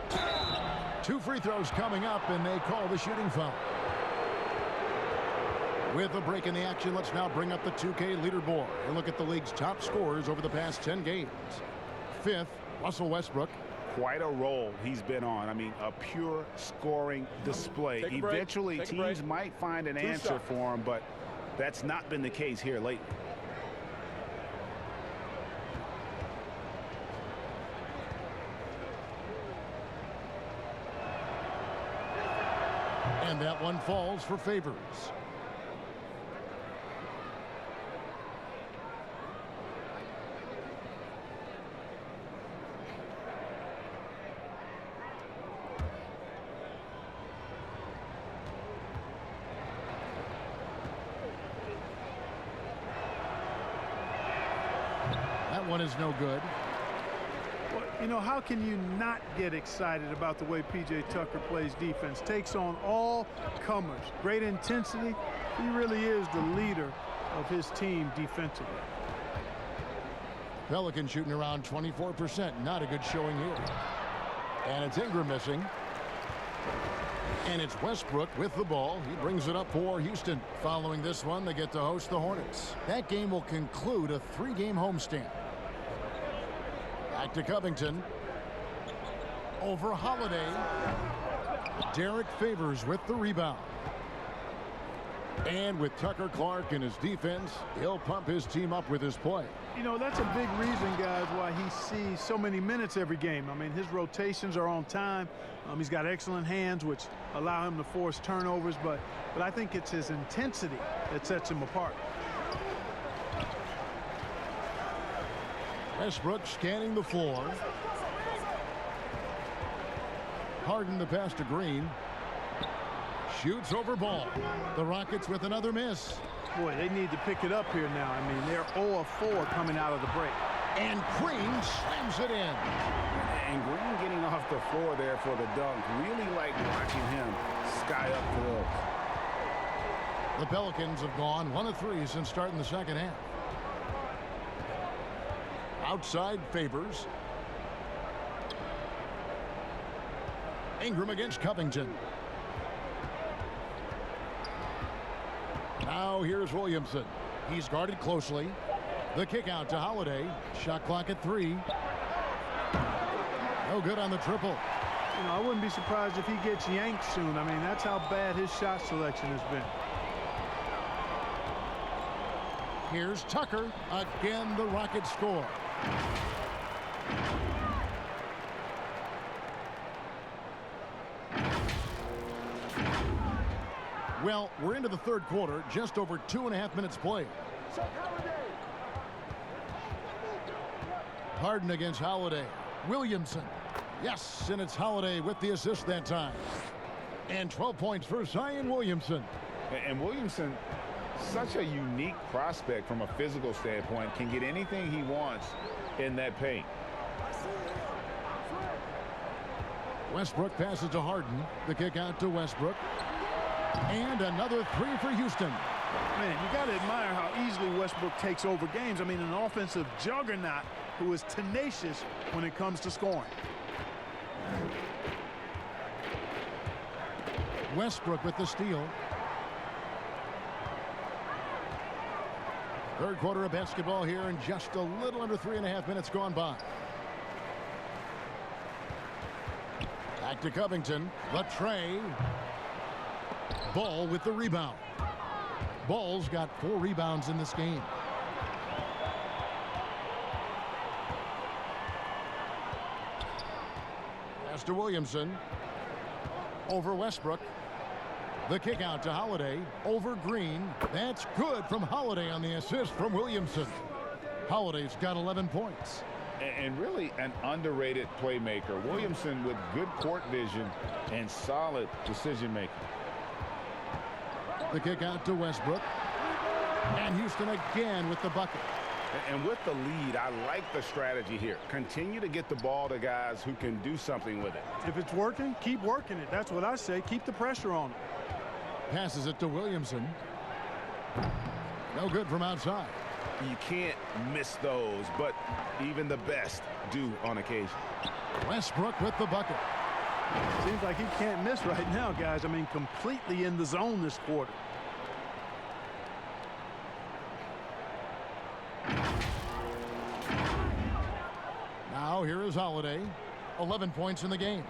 2 free throws coming up, and they call the shooting foul. With a break in the action, let's now bring up the 2K leaderboard and look at the league's top scorers over the past 10 games. 5th, Russell Westbrook. Quite a role he's been on. I mean, a pure scoring display. Eventually, teams might find an answer for him, but that's not been the case here lately. And that one falls for Favors. That one is no good. Well, you know, how can you not get excited about the way P.J. Tucker plays defense? Takes on all comers. Great intensity. He really is the leader of his team defensively. Pelicans shooting around 24%. Not a good showing here. And it's Ingram missing. And it's Westbrook with the ball. He brings it up for Houston. Following this one, they get to host the Hornets. That game will conclude a 3-game homestand. Back to Covington. Over Holiday. Derek Favors with the rebound. And with Tucker Clark in his defense, he'll pump his team up with his play. You know, that's a big reason, guys, why he sees so many minutes every game. I mean, his rotations are on time. He's got excellent hands, which allow him to force turnovers, but I think it's his intensity that sets him apart. Westbrook scanning the floor. Harden the pass to Green. Shoots over Ball. The Rockets with another miss. Boy, they need to pick it up here now. I mean, they're 0 of 4 coming out of the break. And Green slams it in. And Green getting off the floor there for the dunk. Really like watching him sky up for those. The Pelicans have gone 1 of 3 since starting the second half. Outside Favors. Ingram against Covington. Now here's Williamson. He's guarded closely. The kick out to Holiday. Shot clock at 3. No good on the triple. You know, I wouldn't be surprised if he gets yanked soon. I mean, that's how bad his shot selection has been. Here's Tucker. Again, the Rockets score. Well, we're into the third quarter, just over 2.5 minutes played. Harden against Holiday. Williamson. Yes, and it's Holiday with the assist that time. And 12 points for Zion Williamson. And Williamson, such a unique prospect from a physical standpoint, can get anything he wants in that paint. Westbrook passes to Harden. The kick out to Westbrook. And another 3 for Houston. Man, you got to admire how easily Westbrook takes over games. I mean, an offensive juggernaut who is tenacious when it comes to scoring. Westbrook with the steal. Third quarter of basketball here, and just a little under 3.5 minutes gone by. Back to Covington. The tray. Ball with the rebound. Ball's got 4 rebounds in this game. Pass to Williamson. Over Westbrook. The kick out to Holiday. Over Green. That's good from Holiday on the assist from Williamson. Holiday's got 11 points. And really an underrated playmaker. Williamson with good court vision and solid decision making. The kick out to Westbrook. And Houston again with the bucket. And with the lead, I like the strategy here. Continue to get the ball to guys who can do something with it. If it's working, keep working it. That's what I say. Keep the pressure on it. Passes it to Williamson. No good from outside. You can't miss those, but even the best do on occasion. Westbrook with the bucket. Seems like he can't miss right now, guys. I mean, completely in the zone this quarter. Now here is Holiday. 11 points in the game.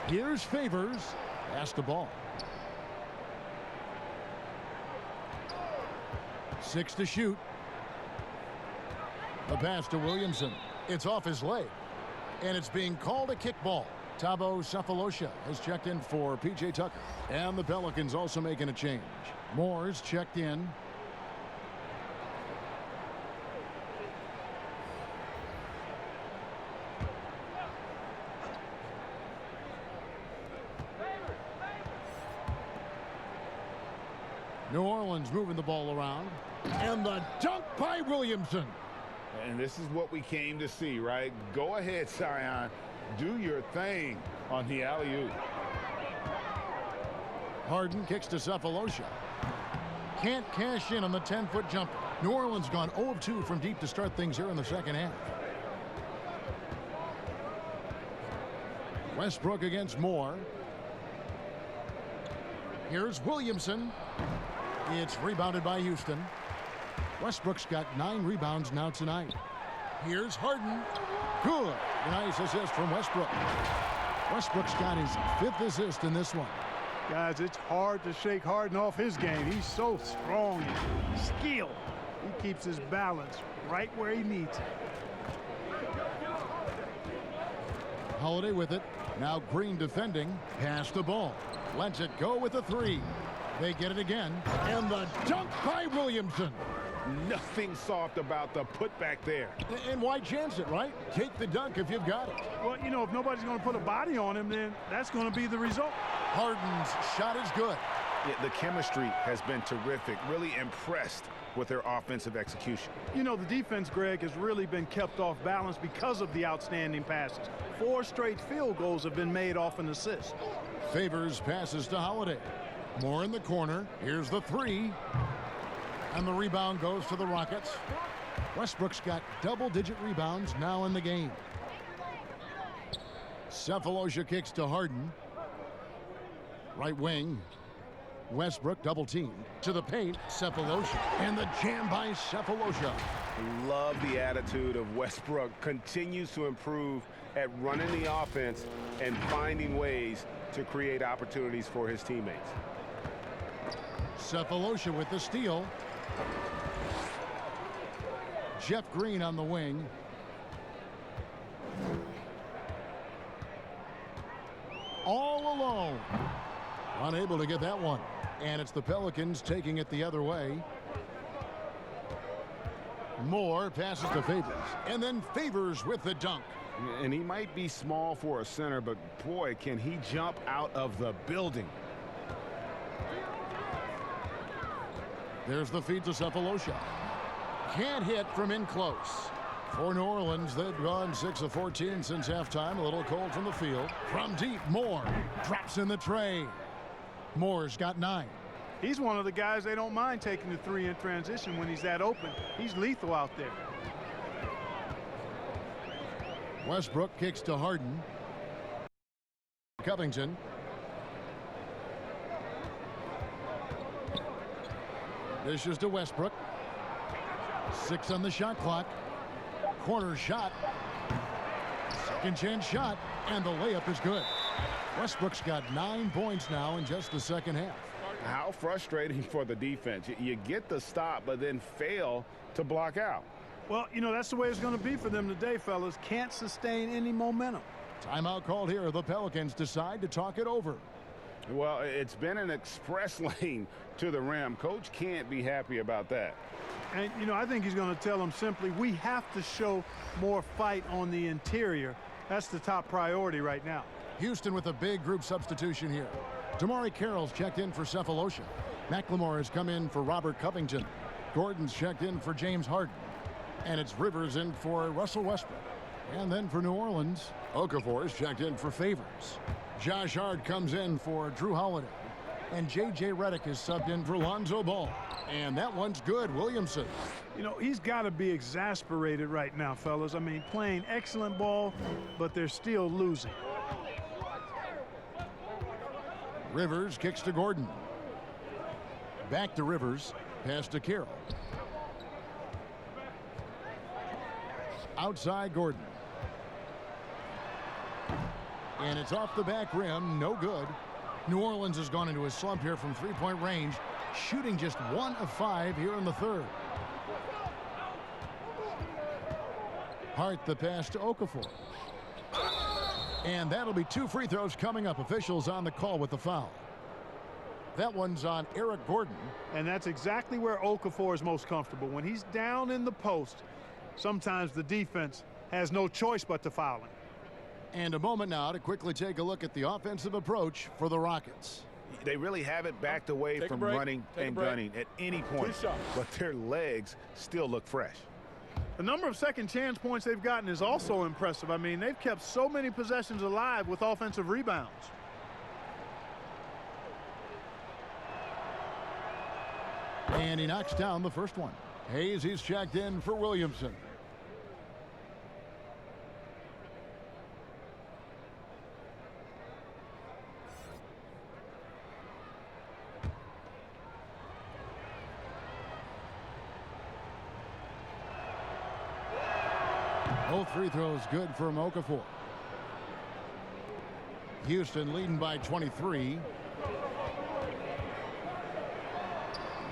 Here's Favors. Pass the ball. 6 to shoot. The pass to Williamson. It's off his leg. And it's being called a kickball. Thabo Sefolosha has checked in for P.J. Tucker. And the Pelicans also making a change. Moore's checked in. New Orleans moving the ball around. And the dunk by Williamson. And this is what we came to see, right? Go ahead, Zion. Do your thing on the alley-oop. Harden kicks to Sefolosha. Can't cash in on the 10-foot jumper. New Orleans gone 0 of 2 from deep to start things here in the second half. Westbrook against Moore. Here's Williamson. It's rebounded by Houston. Westbrook's got 9 rebounds now tonight. Here's Harden. Good. Nice assist from Westbrook. Westbrook's got his 5th assist in this one. Guys, it's hard to shake Harden off his game. He's so strong and skilled. He keeps his balance right where he needs it. Holiday with it. Now Green defending. Pass the ball. Lets it go with a 3. They get it again. And the dunk by Williamson. Nothing soft about the putback there. And why chance it, right? Take the dunk if you've got it. Well, you know, if nobody's going to put a body on him, then that's going to be the result. Harden's shot is good. Yeah, the chemistry has been terrific. Really impressed with their offensive execution. You know, the defense, Greg, has really been kept off balance because of the outstanding passes. 4 straight field goals have been made off an assist. Favors passes to Holiday. Moore in the corner. Here's the 3. And the rebound goes to the Rockets. Westbrook's got double-digit rebounds now in the game. Sefolosha kicks to Harden. Right wing. Westbrook double team to the paint. Sefolosha. And the jam by Sefolosha. Love the attitude of Westbrook. Continues to improve at running the offense and finding ways to create opportunities for his teammates. Sefolosha with the steal. Jeff Green on the wing. All alone. Unable to get that one. And it's the Pelicans taking it the other way. Moore passes to Favors. And then Favors with the dunk. And he might be small for a center, but boy, can he jump out of the building. There's the feed to Sefolosha. Can't hit from in close. For New Orleans, they've gone 6 of 14 since halftime. A little cold from the field. From deep, Moore drops in the tray. Moore's got 9. He's one of the guys they don't mind taking the 3 in transition when he's that open. He's lethal out there. Westbrook kicks to Harden. Covington. Dishes to Westbrook. 6 on the shot clock. Corner shot. Second chance shot. And the layup is good. Westbrook's got 9 points now in just the second half. How frustrating for the defense. You get the stop, but then fail to block out. Well, you know, that's the way it's going to be for them today, fellas. Can't sustain any momentum. Timeout called here. The Pelicans decide to talk it over. Well, it's been an express lane to the rim. Coach can't be happy about that. And, you know, I think he's going to tell them simply, we have to show more fight on the interior. That's the top priority right now. Houston with a big group substitution here. Damari Carroll's checked in for Sefolosha. McLemore has come in for Robert Covington. Gordon's checked in for James Harden. And it's Rivers in for Russell Westbrook. And then for New Orleans, Okafor is checked in for Favors. Josh Hart comes in for Drew Holiday. And J.J. Redick is subbed in for Lonzo Ball. And that one's good, Williamson. You know, he's got to be exasperated right now, fellas. I mean, playing excellent ball, but they're still losing. Rivers kicks to Gordon. Back to Rivers. Pass to Carroll. Outside Gordon. And it's off the back rim. No good. New Orleans has gone into a slump here from three-point range, shooting just 1 of 5 here in the third. Hart the pass to Okafor. And that'll be 2 free throws coming up. Officials on the call with the foul. That one's on Eric Gordon. And that's exactly where Okafor is most comfortable. When he's down in the post, sometimes the defense has no choice but to foul him. And a moment now to quickly take a look at the offensive approach for the Rockets. They really haven't backed away from running and gunning at any point, but their legs still look fresh. The number of second chance points they've gotten is also impressive. I mean, they've kept so many possessions alive with offensive rebounds. And he knocks down the first one. Hayes, he's checked in for Williamson. Both free throws good for Okafor. Houston leading by 23.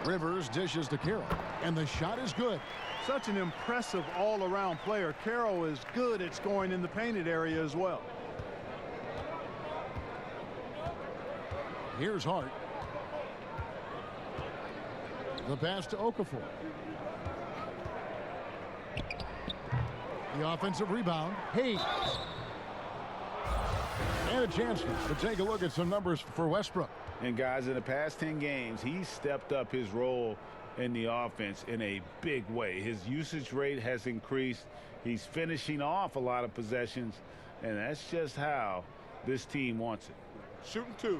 Rivers dishes to Carroll, and the shot is good. Such an impressive all-around player. Carroll is good at scoring in the painted area as well. Here's Hart. The pass to Okafor. The offensive rebound. Hayes. And a chance to take a look at some numbers for Westbrook. And guys, in the past 10 games, he's stepped up his role in the offense in a big way. His usage rate has increased. He's finishing off a lot of possessions, and that's just how this team wants it. Shooting 2.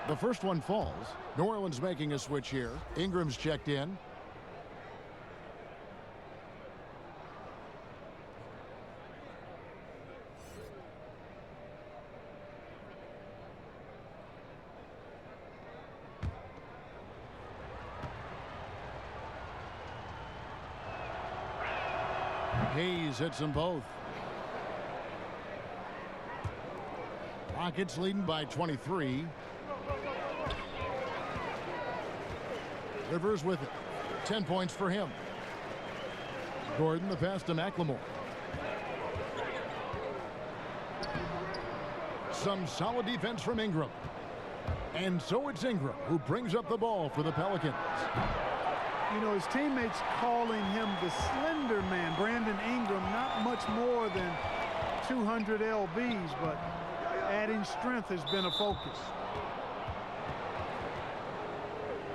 The first one falls. New Orleans making a switch here. Ingram's checked in. Hayes hits them both. Rockets leading by 23. Rivers with it. 10 points for him. Gordon the pass to McLemore. Some solid defense from Ingram. And so it's Ingram who brings up the ball for the Pelicans. You know, his teammates calling him the slender man. Brandon Ingram, not much more than 200 lbs, but adding strength has been a focus.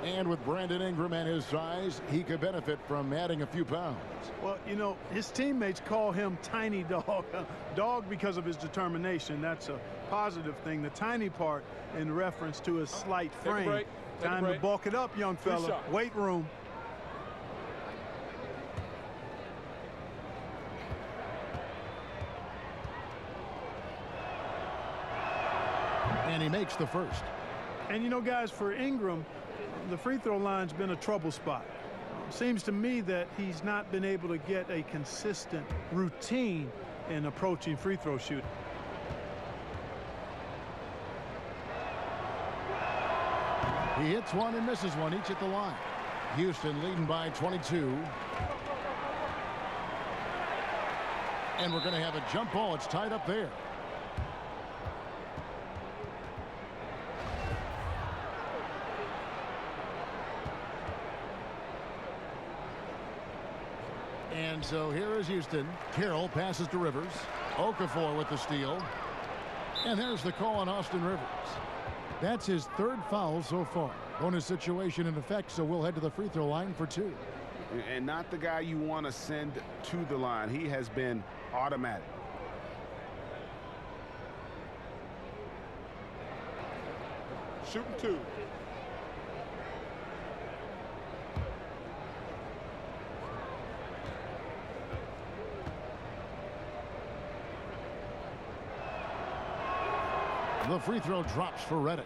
And with Brandon Ingram and his size, he could benefit from adding a few pounds. Well, you know, his teammates call him Tiny Dog. Dog because of his determination. That's a positive thing. The tiny part in reference to his slight frame. Time to bulk it up, young fella. Weight room. And he makes the first. And you know, guys, for Ingram, the free throw line's been a trouble spot. Seems to me that he's not been able to get a consistent routine in approaching free throw shooting. He hits one and misses one, each at the line. Houston leading by 22. And we're going to have a jump ball. It's tied up there. And so here is Houston. Carroll passes to Rivers. Okafor with the steal. And there's the call on Austin Rivers. That's his third foul so far. Bonus situation in effect, so we'll head to the free throw line for 2. And not the guy you want to send to the line. He has been automatic. Shooting 2. The free throw drops for Redick.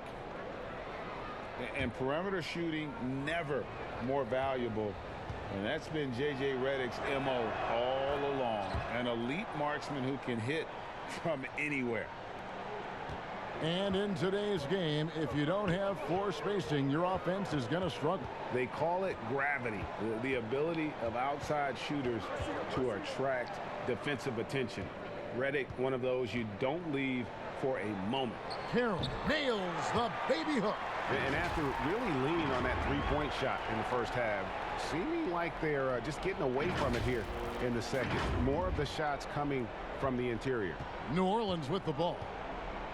And perimeter shooting never more valuable. And that's been J.J. Redick's M.O. all along. An elite marksman who can hit from anywhere. And in today's game, if you don't have floor spacing, your offense is going to struggle. They call it gravity, the ability of outside shooters to attract defensive attention. Redick, one of those you don't leave for a moment. Carroll nails the baby hook. And after really leaning on that three-point shot in the first half, seeming like they're just getting away from it here in the second. More of the shots coming from the interior. New Orleans with the ball.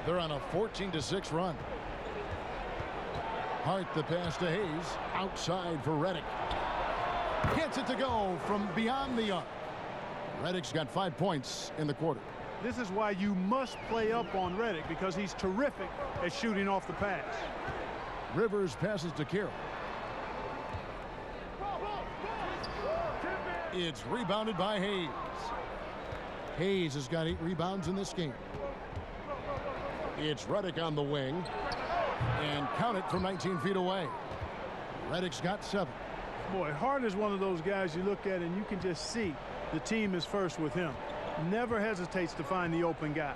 They're on a 14-6 run. Hart the pass to Hayes. Outside for Redick. Gets it to go from beyond the arc. Redick's got 5 points in the quarter. This is why you must play up on Redick, because he's terrific at shooting off the pass. Rivers passes to Carroll. It's rebounded by Hayes. Hayes has got 8 rebounds in this game. It's Redick on the wing. And count it from 19 feet away. Redick's got 7. Boy, Hart is one of those guys you look at and you can just see the team is first with him. Never hesitates to find the open guy.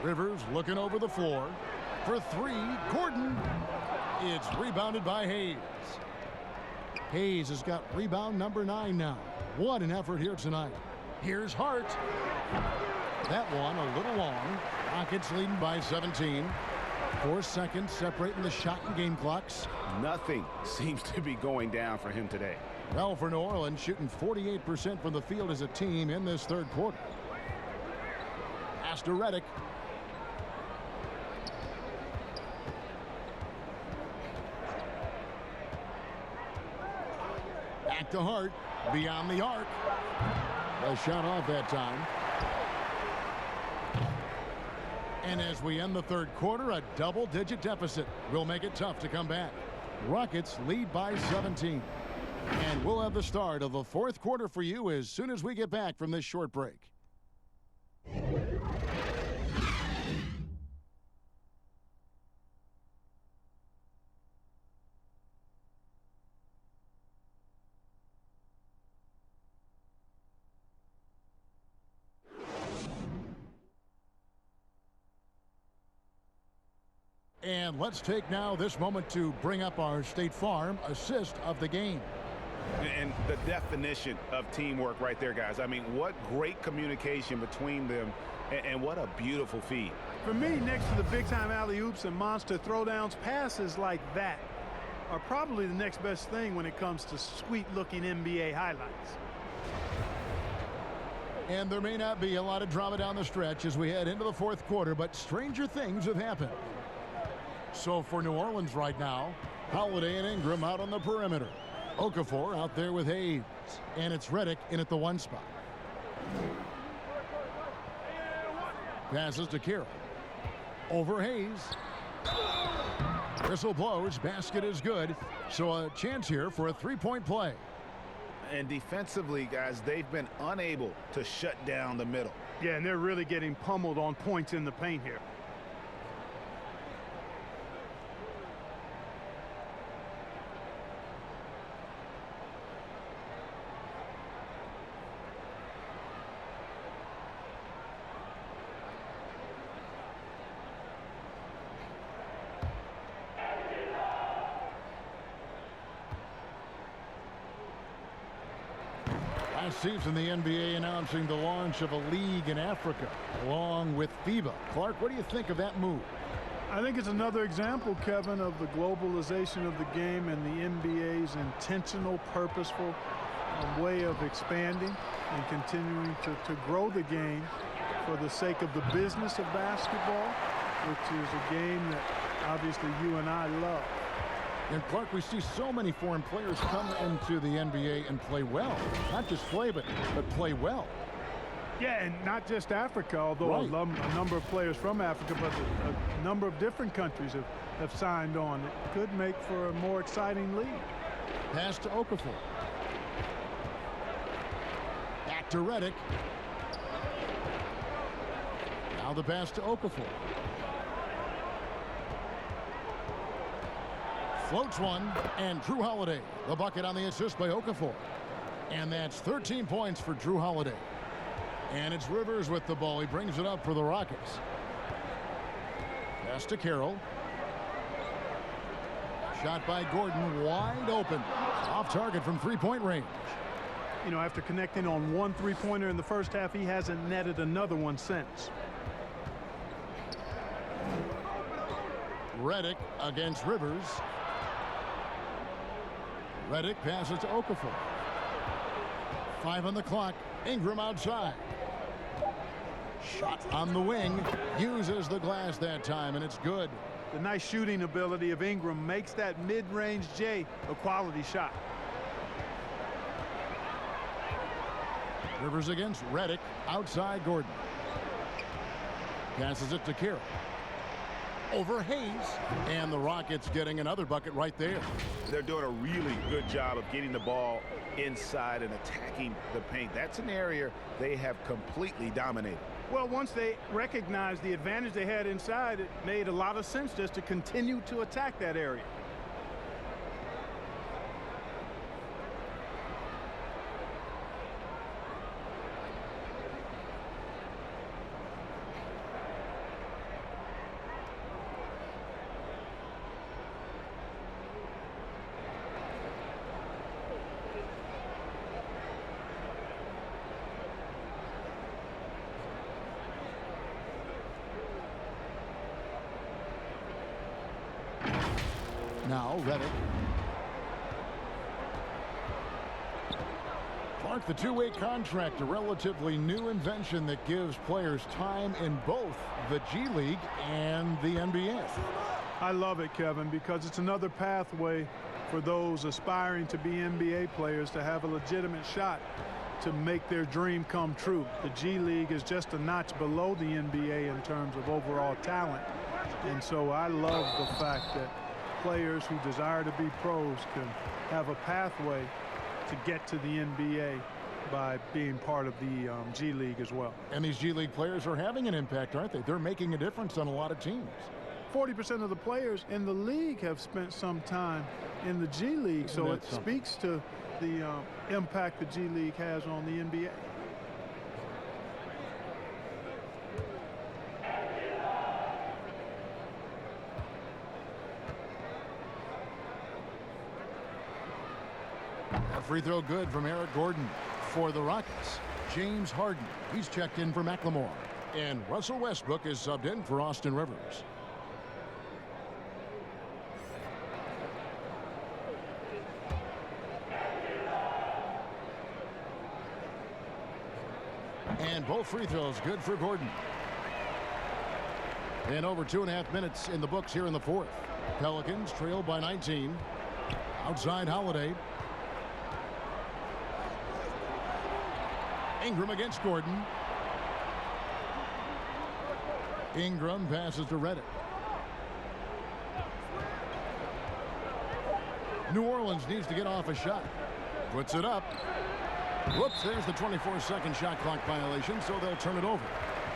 Rivers looking over the floor. For 3, Gordon. It's rebounded by Hayes. Hayes has got rebound number 9 now. What an effort here tonight. Here's Hart. That one a little long. Rockets leading by 17. 4 seconds separating the shot and game clocks. Nothing seems to be going down for him today. Well, for New Orleans, shooting 48% from the field as a team in this third quarter. Pass to Redick. Back to Hart. Beyond the arc. A shot off that time. And as we end the third quarter, a double-digit deficit will make it tough to come back. Rockets lead by 17. And we'll have the start of the fourth quarter for you as soon as we get back from this short break. And let's take now this moment to bring up our State Farm assist of the game. And the definition of teamwork right there, guys. I mean, what great communication between them, and what a beautiful feed. For me, next to the big-time alley-oops and monster throwdowns, passes like that are probably the next best thing when it comes to sweet-looking NBA highlights. And there may not be a lot of drama down the stretch as we head into the fourth quarter, but stranger things have happened. So for New Orleans right now, Holiday and Ingram out on the perimeter. Okafor out there with Hayes. And it's Redick in at the 1 spot. Passes to Carroll. Over Hayes. Whistle blows. Basket is good. So a chance here for a 3-point play. And defensively, guys, they've been unable to shut down the middle. Yeah, and they're really getting pummeled on points in the paint here. Last season, the NBA announcing the launch of a league in Africa, along with FIBA. Clark, what do you think of that move? I think it's another example, Kevin, of the globalization of the game and the NBA's intentional, purposeful way of expanding and continuing to grow the game for the sake of the business of basketball, which is a game that obviously you and I love. And Clark, we see so many foreign players come into the NBA and play well. Not just play, but play well. Yeah, and not just Africa, although right. a number of players from Africa, but a number of different countries have signed on. It could make for a more exciting league. Pass to Okafor. Back to Redick. Now the pass to Okafor. Floats one, and Drew Holiday, the bucket on the assist by Okafor. And that's 13 points for Drew Holiday. And it's Rivers with the ball. He brings it up for the Rockets. Pass to Carroll. Shot by Gordon, wide open. Off target from three-point range. You know, after connecting on one three-pointer in the first half, he hasn't netted another one since. Redick against Rivers. Redick passes to Okafor. 5 on the clock. Ingram outside. Shot on the wing. Uses the glass that time, and it's good. The nice shooting ability of Ingram makes that mid-range J a quality shot. Rivers against Redick. Outside Gordon. Passes it to Carroll. Over Hayes. And the Rockets getting another bucket right there. They're doing a really good job of getting the ball inside and attacking the paint. That's an area they have completely dominated. Well, once they recognized the advantage they had inside, it made a lot of sense just to continue to attack that area. Now Redick. Clark, the two-way contract, a relatively new invention that gives players time in both the G League and the NBA. I love it, Kevin, because it's another pathway for those aspiring to be NBA players to have a legitimate shot to make their dream come true. The G League is just a notch below the NBA in terms of overall talent. And so I love the fact that players who desire to be pros can have a pathway to get to the NBA by being part of the G League as well. And these G League players are having an impact, aren't they? They're making a difference on a lot of teams. 40% of the players in the league have spent some time in the G League, so it speaks to the impact the G League has on the NBA. Free throw good from Eric Gordon for the Rockets. James Harden, he's checked in for McLemore. And Russell Westbrook is subbed in for Austin Rivers. And both free throws good for Gordon. And over 2.5 minutes in the books here in the fourth. Pelicans trail by 19. Outside Holiday. Ingram against Gordon. Ingram passes to Redick. New Orleans needs to get off a shot. Puts it up. Whoops, there's the 24-second shot clock violation, so they'll turn it over.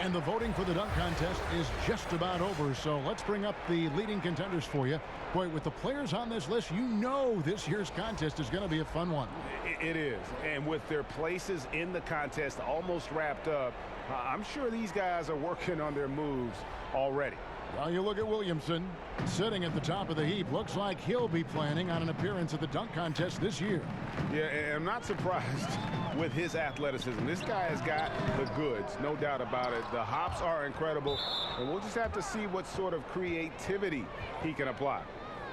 And the voting for the dunk contest is just about over, so let's bring up the leading contenders for you. Boy, with the players on this list, you know this year's contest is going to be a fun one. It is, and with their places in the contest almost wrapped up, I'm sure these guys are working on their moves already. Well, you look at Williamson, sitting at the top of the heap. Looks like he'll be planning on an appearance at the dunk contest this year. Yeah, and I'm not surprised with his athleticism. This guy has got the goods, no doubt about it. The hops are incredible, and we'll just have to see what sort of creativity he can apply.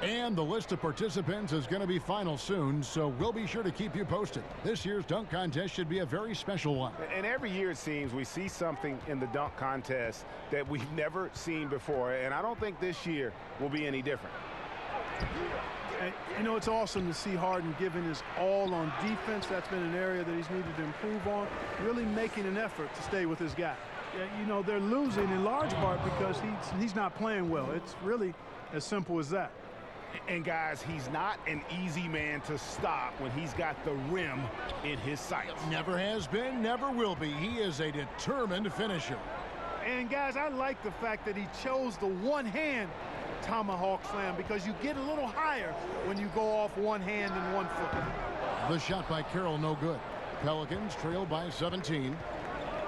And the list of participants is going to be final soon, so we'll be sure to keep you posted. This year's dunk contest should be a very special one. And every year it seems we see something in the dunk contest that we've never seen before, and I don't think this year will be any different. And, you know, it's awesome to see Harden giving his all on defense. That's been an area that he's needed to improve on, really making an effort to stay with his guy. You know, they're losing in large part because he's not playing well. It's really as simple as that. And guys, he's not an easy man to stop when he's got the rim in his sights. Never has been, never will be. He is a determined finisher. And guys, I like the fact that he chose the one-hand tomahawk slam because you get a little higher when you go off one hand and 1 foot. The shot by Carroll, no good. Pelicans trail by 17.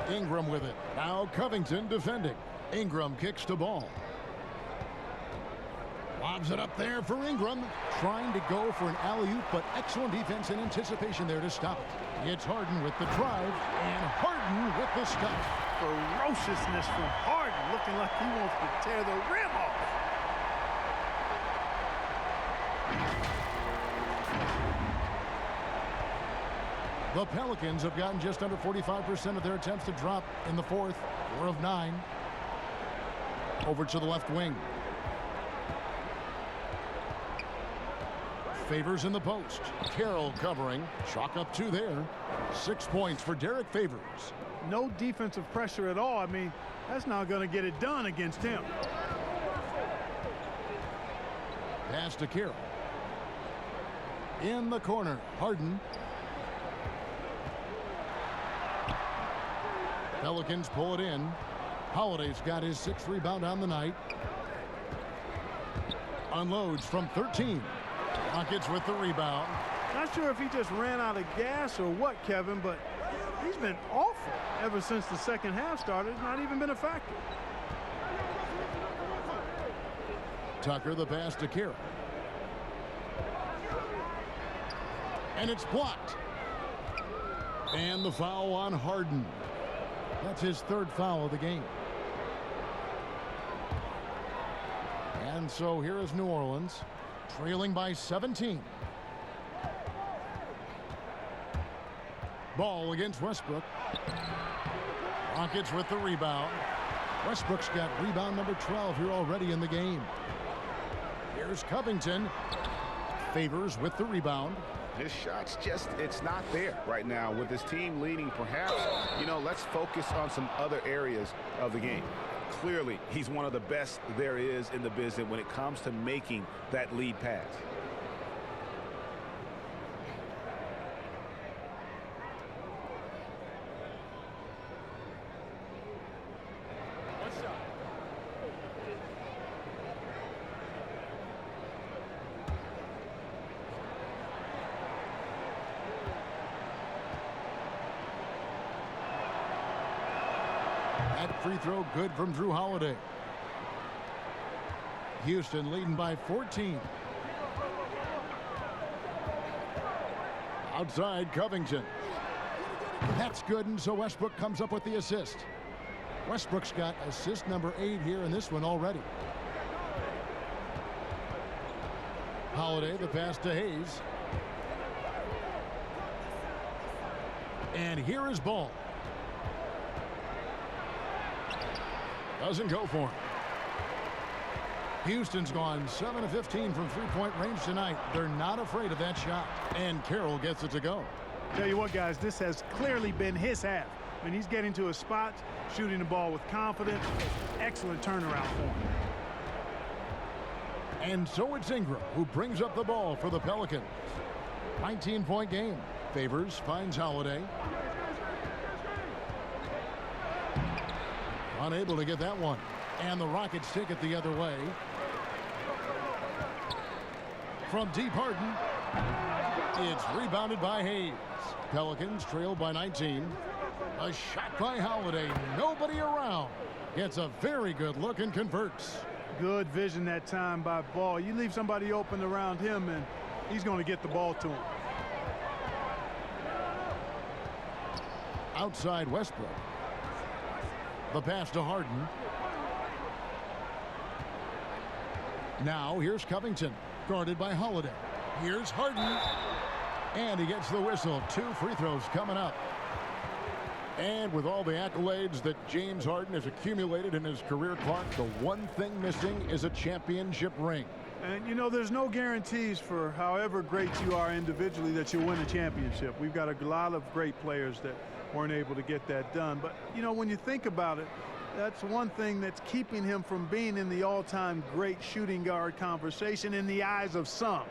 Ingram with it. Now Covington defending. Ingram kicks the ball. Lobs it up there for Ingram. Trying to go for an alley-oop, but excellent defense and anticipation there to stop it. It's Harden with the drive, and Harden with the stop. Ferociousness from Harden, looking like he wants to tear the rim off. The Pelicans have gotten just under 45% of their attempts to drop in the fourth. 4 of 9. Over to the left wing. Favors in the post. Carroll covering. Chalk up 2 there. 6 points for Derek Favors. No defensive pressure at all. I mean, that's not going to get it done against him. Pass to Carroll. In the corner, Harden. Pelicans pull it in. Holiday's got his 6th rebound on the night. Unloads from 13. Rockets with the rebound. Not sure if he just ran out of gas or what, Kevin, but he's been awful ever since the second half started. Not even been a factor. Tucker, the pass to Carroll. And it's blocked. And the foul on Harden. That's his 3rd foul of the game. And so here is New Orleans, trailing by 17. Ball against Westbrook. Rockets with the rebound. Westbrook's got rebound number 12 here already in the game. Here's Covington. Favors with the rebound. His shot's just, it's not there right now. With his team leading, perhaps, you know, let's focus on some other areas of the game. Clearly, he's one of the best there is in the business when it comes to making that lead pass. That free throw good from Drew Holiday. Houston leading by 14. Outside Covington. That's good, and so Westbrook comes up with the assist. Westbrook's got assist number 8 here in this one already. Holiday, the pass to Hayes. And here is Ball. Doesn't go for him. Houston's gone 7 of 15 from three-point range tonight. They're not afraid of that shot. And Carroll gets it to go. Tell you what, guys, this has clearly been his half. I mean, he's getting to a spot, shooting the ball with confidence. Excellent turnaround for him. And so it's Ingram who brings up the ball for the Pelicans. 19-point game. Favors, finds Holiday. Unable to get that one. And the Rockets take it the other way. From deep, Harden. It's rebounded by Hayes. Pelicans trail by 19. A shot by Holiday. Nobody around. Gets a very good look and converts. Good vision that time by Ball. You leave somebody open around him, and he's going to get the ball to him. Outside Westbrook. The pass to Harden. Now here's Covington. Guarded by Holiday. Here's Harden. And he gets the whistle. 2 free throws coming up. And with all the accolades that James Harden has accumulated in his career, Clark, the one thing missing is a championship ring. And, you know, there's no guarantees for however great you are individually that you'll win a championship. We've got a lot of great players that weren't able to get that done. But, you know, when you think about it, that's one thing that's keeping him from being in the all-time great shooting guard conversation in the eyes of some.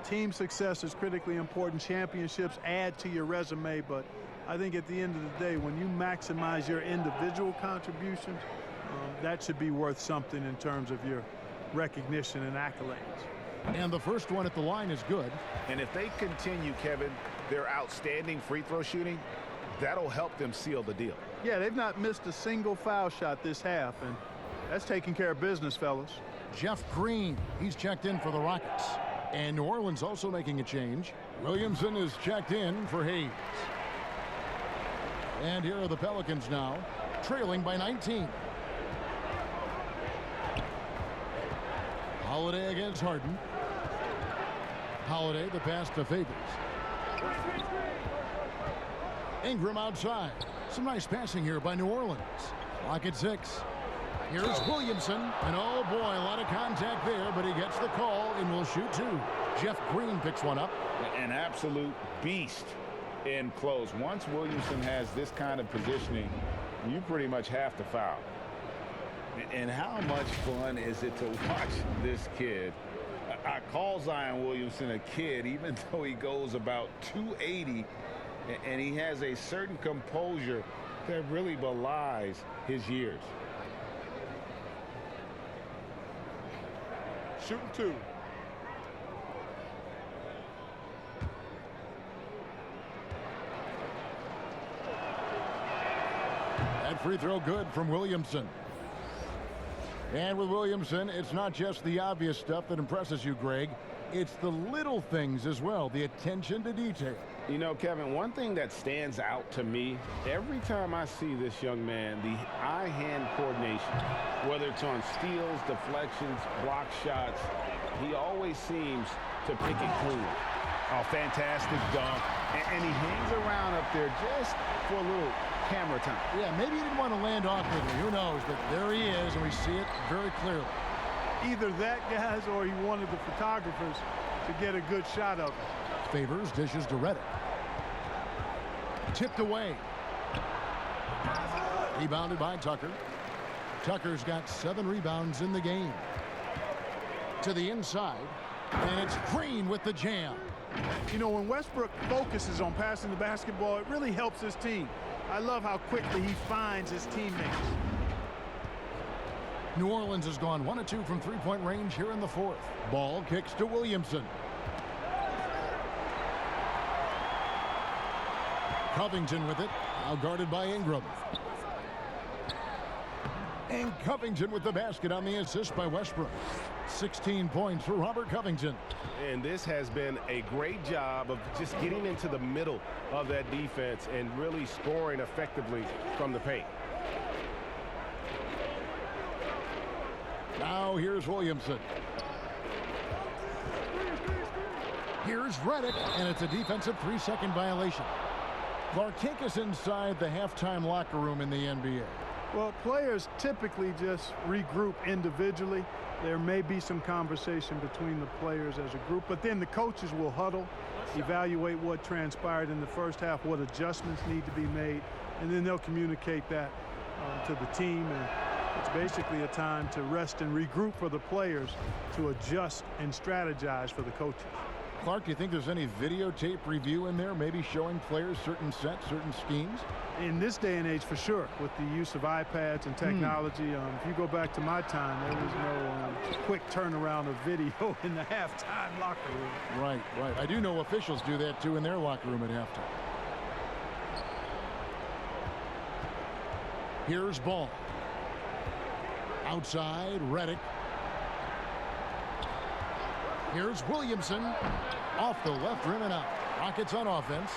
Team success is critically important. Championships add to your resume, but I think at the end of the day, when you maximize your individual contributions, that should be worth something in terms of your recognition and accolades. And the first one at the line is good. And if they continue, Kevin, their outstanding free throw shooting, that'll help them seal the deal. Yeah, they've not missed a single foul shot this half, and that's taking care of business, fellas. Jeff Green, he's checked in for the Rockets. And New Orleans also making a change. Williamson is checked in for Hayes. And here are the Pelicans now, trailing by 19. Holiday against Harden. Holiday, the pass to Favors. Ingram outside. Some nice passing here by New Orleans. Clock at 6. Here's Williamson. And oh boy, a lot of contact there, but he gets the call and will shoot 2. Jeff Green picks one up. An absolute beast in close. Once Williamson has this kind of positioning, you pretty much have to foul. And how much fun is it to watch this kid? I call Zion Williamson a kid, even though he goes about 280, and he has a certain composure that really belies his years. Shooting 2. That free throw good from Williamson. And with Williamson, it's not just the obvious stuff that impresses you, Greg. It's the little things as well, the attention to detail. You know, Kevin, one thing that stands out to me, every time I see this young man, the eye-hand coordination, whether it's on steals, deflections, block shots, he always seems to pick it clean. Oh, fantastic dunk. And he hangs around up there just for a little camera time. Yeah, maybe he didn't want to land awkwardly. Who knows? But there he is, and we see it very clearly. Either that, guys, or he wanted the photographers to get a good shot of it. Favors dishes to Redick. Tipped away. Rebounded by Tucker. Tucker's got 7 rebounds in the game. To the inside, and it's Green with the jam. You know, when Westbrook focuses on passing the basketball, it really helps his team. I love how quickly he finds his teammates. New Orleans has gone 1 of 2 from three-point range here in the 4th. Ball kicks to Williamson. Covington with it, now guarded by Ingram. And Covington with the basket on the assist by Westbrook. 16 points for Robert Covington. And this has been a great job of just getting into the middle of that defense and really scoring effectively from the paint. Now here's Williamson. Here's Redick, and it's a defensive 3-second violation. Clark, take us inside the halftime locker room in the NBA. Well, players typically just regroup individually. There may be some conversation between the players as a group, but then the coaches will huddle, evaluate what transpired in the first half, what adjustments need to be made, and then they'll communicate that to the team. And it's basically a time to rest and regroup for the players to adjust and strategize for the coaches. Clark, do you think there's any videotape review in there, maybe showing players certain sets, certain schemes? In this day and age, for sure, with the use of iPads and technology. If you go back to my time, there was no quick turnaround of video in the halftime locker room. Right, right. I do know officials do that, too, in their locker room at halftime. Here's Ball. Outside, Redick. Here's Williamson. Off the left rim and out. Rockets on offense.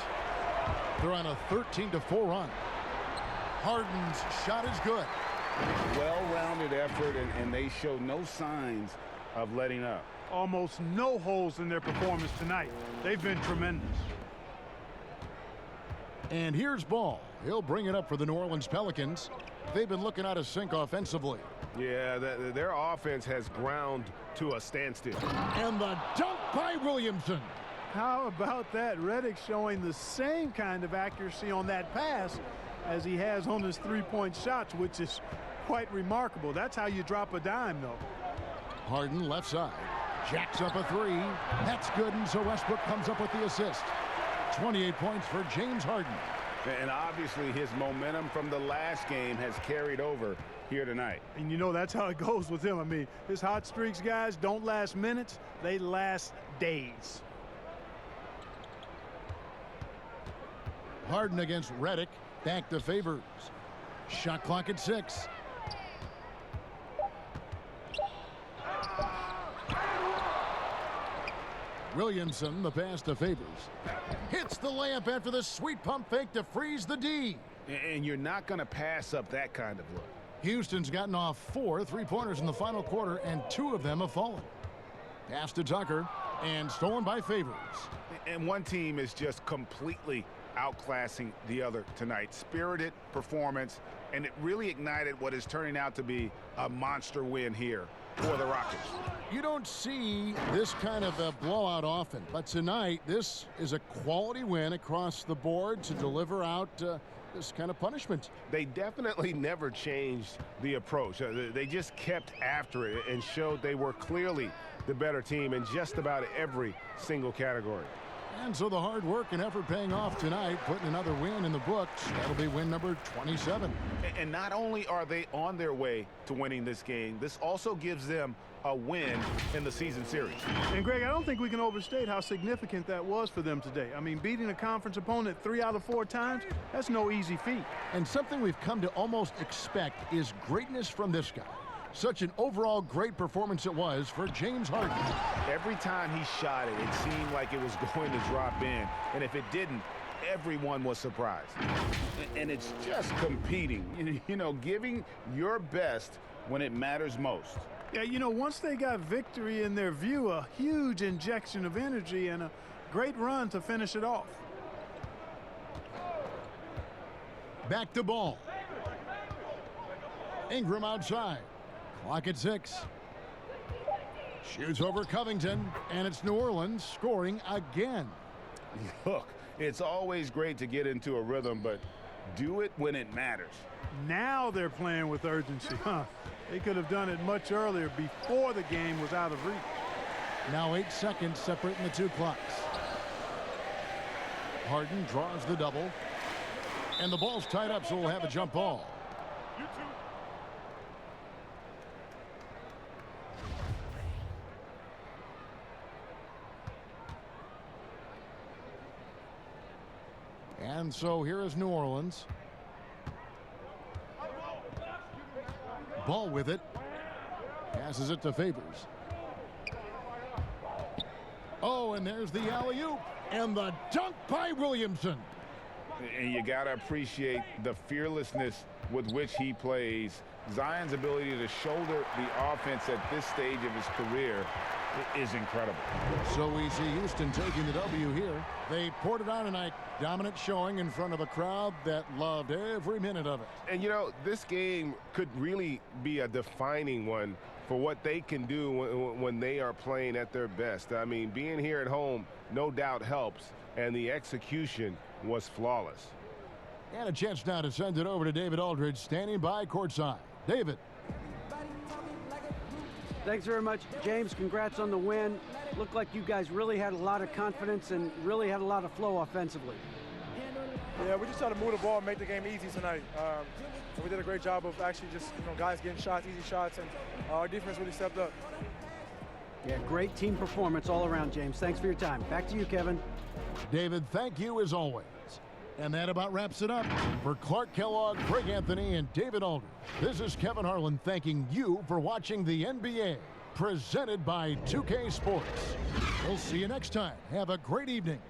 They're on a 13-4 run. Harden's shot is good. Well-rounded effort, and they show no signs of letting up. almost no holes in their performance tonight. They've been tremendous. And here's Ball. He'll bring it up for the New Orleans Pelicans. They've been looking out of sync offensively. Yeah, their offense has ground to a standstill. And the dunk by Williamson. How about that? Redick showing the same kind of accuracy on that pass as he has on his three-point shots, which is quite remarkable. That's how you drop a dime, though. Harden left side. Jacks up a three. That's good, and so Westbrook comes up with the assist. 28 points for James Harden. And obviously his momentum from the last game has carried over here tonight. And you know that's how it goes with him. I mean, his hot streaks, guys, don't last minutes. They last days. Harden against Redick. Back to Favors. Shot clock at 6. Williamson, the pass to Favors. Hits the layup after the sweet pump fake to freeze the D. And you're not going to pass up that kind of look. Houston's gotten off 4 3-pointers in the final quarter, and 2 of them have fallen. Pass to Tucker, and stolen by Favors. And one team is just completely outclassing the other tonight. Spirited performance, and it really ignited what is turning out to be a monster win here for the Rockets. You don't see this kind of a blowout often, but tonight this is a quality win across the board to deliver out this kind of punishment. They definitely never changed the approach. They just kept after it and showed they were clearly the better team in just about every single category. And so the hard work and effort paying off tonight, putting another win in the books. That'll be win number 27. And not only are they on their way to winning this game, this also gives them a win in the season series. And Greg, I don't think we can overstate how significant that was for them today. I mean, beating a conference opponent 3 out of 4 times, that's no easy feat. And something we've come to almost expect is greatness from this guy. Such an overall great performance it was for James Harden. Every time he shot it, it seemed like it was going to drop in. And if it didn't, everyone was surprised. And it's just competing, you know, giving your best when it matters most. Yeah, you know, once they got victory in their view, a huge injection of energy and a great run to finish it off. Back to Ball. Ingram outside. Clock at 6. Shoots over Covington, and it's New Orleans scoring again. Look, it's always great to get into a rhythm, but do it when it matters. Now they're playing with urgency, huh? They could have done it much earlier before the game was out of reach. Now 8 seconds separating the 2 clocks. Harden draws the double, and the ball's tied up, so we'll have a jump ball. And so here is New Orleans. Ball with it. Passes it to Favors. Oh, and there's the alley-oop. And the dunk by Williamson. And you got to appreciate the fearlessness with which he plays. Zion's ability to shoulder the offense at this stage of his career is incredible. So we see Houston taking the W here. They poured it on tonight. Dominant showing in front of a crowd that loved every minute of it. And, you know, this game could really be a defining one for what they can do when they are playing at their best. I mean, being here at home no doubt helps, and the execution was flawless. And a chance now to send it over to David Aldridge, standing by courtside. David. Thanks very much, James. Congrats on the win. Looked like you guys really had a lot of confidence and really had a lot of flow offensively. Yeah, we just tried to move the ball and make the game easy tonight. We did a great job of actually just, guys getting shots, easy shots, and our defense really stepped up. Yeah, great team performance all around, James. Thanks for your time. Back to you, Kevin. David, thank you as always. And that about wraps it up. For Clark Kellogg, Greg Anthony, and David Aldridge, this is Kevin Harlan thanking you for watching the NBA, presented by 2K Sports. We'll see you next time. Have a great evening.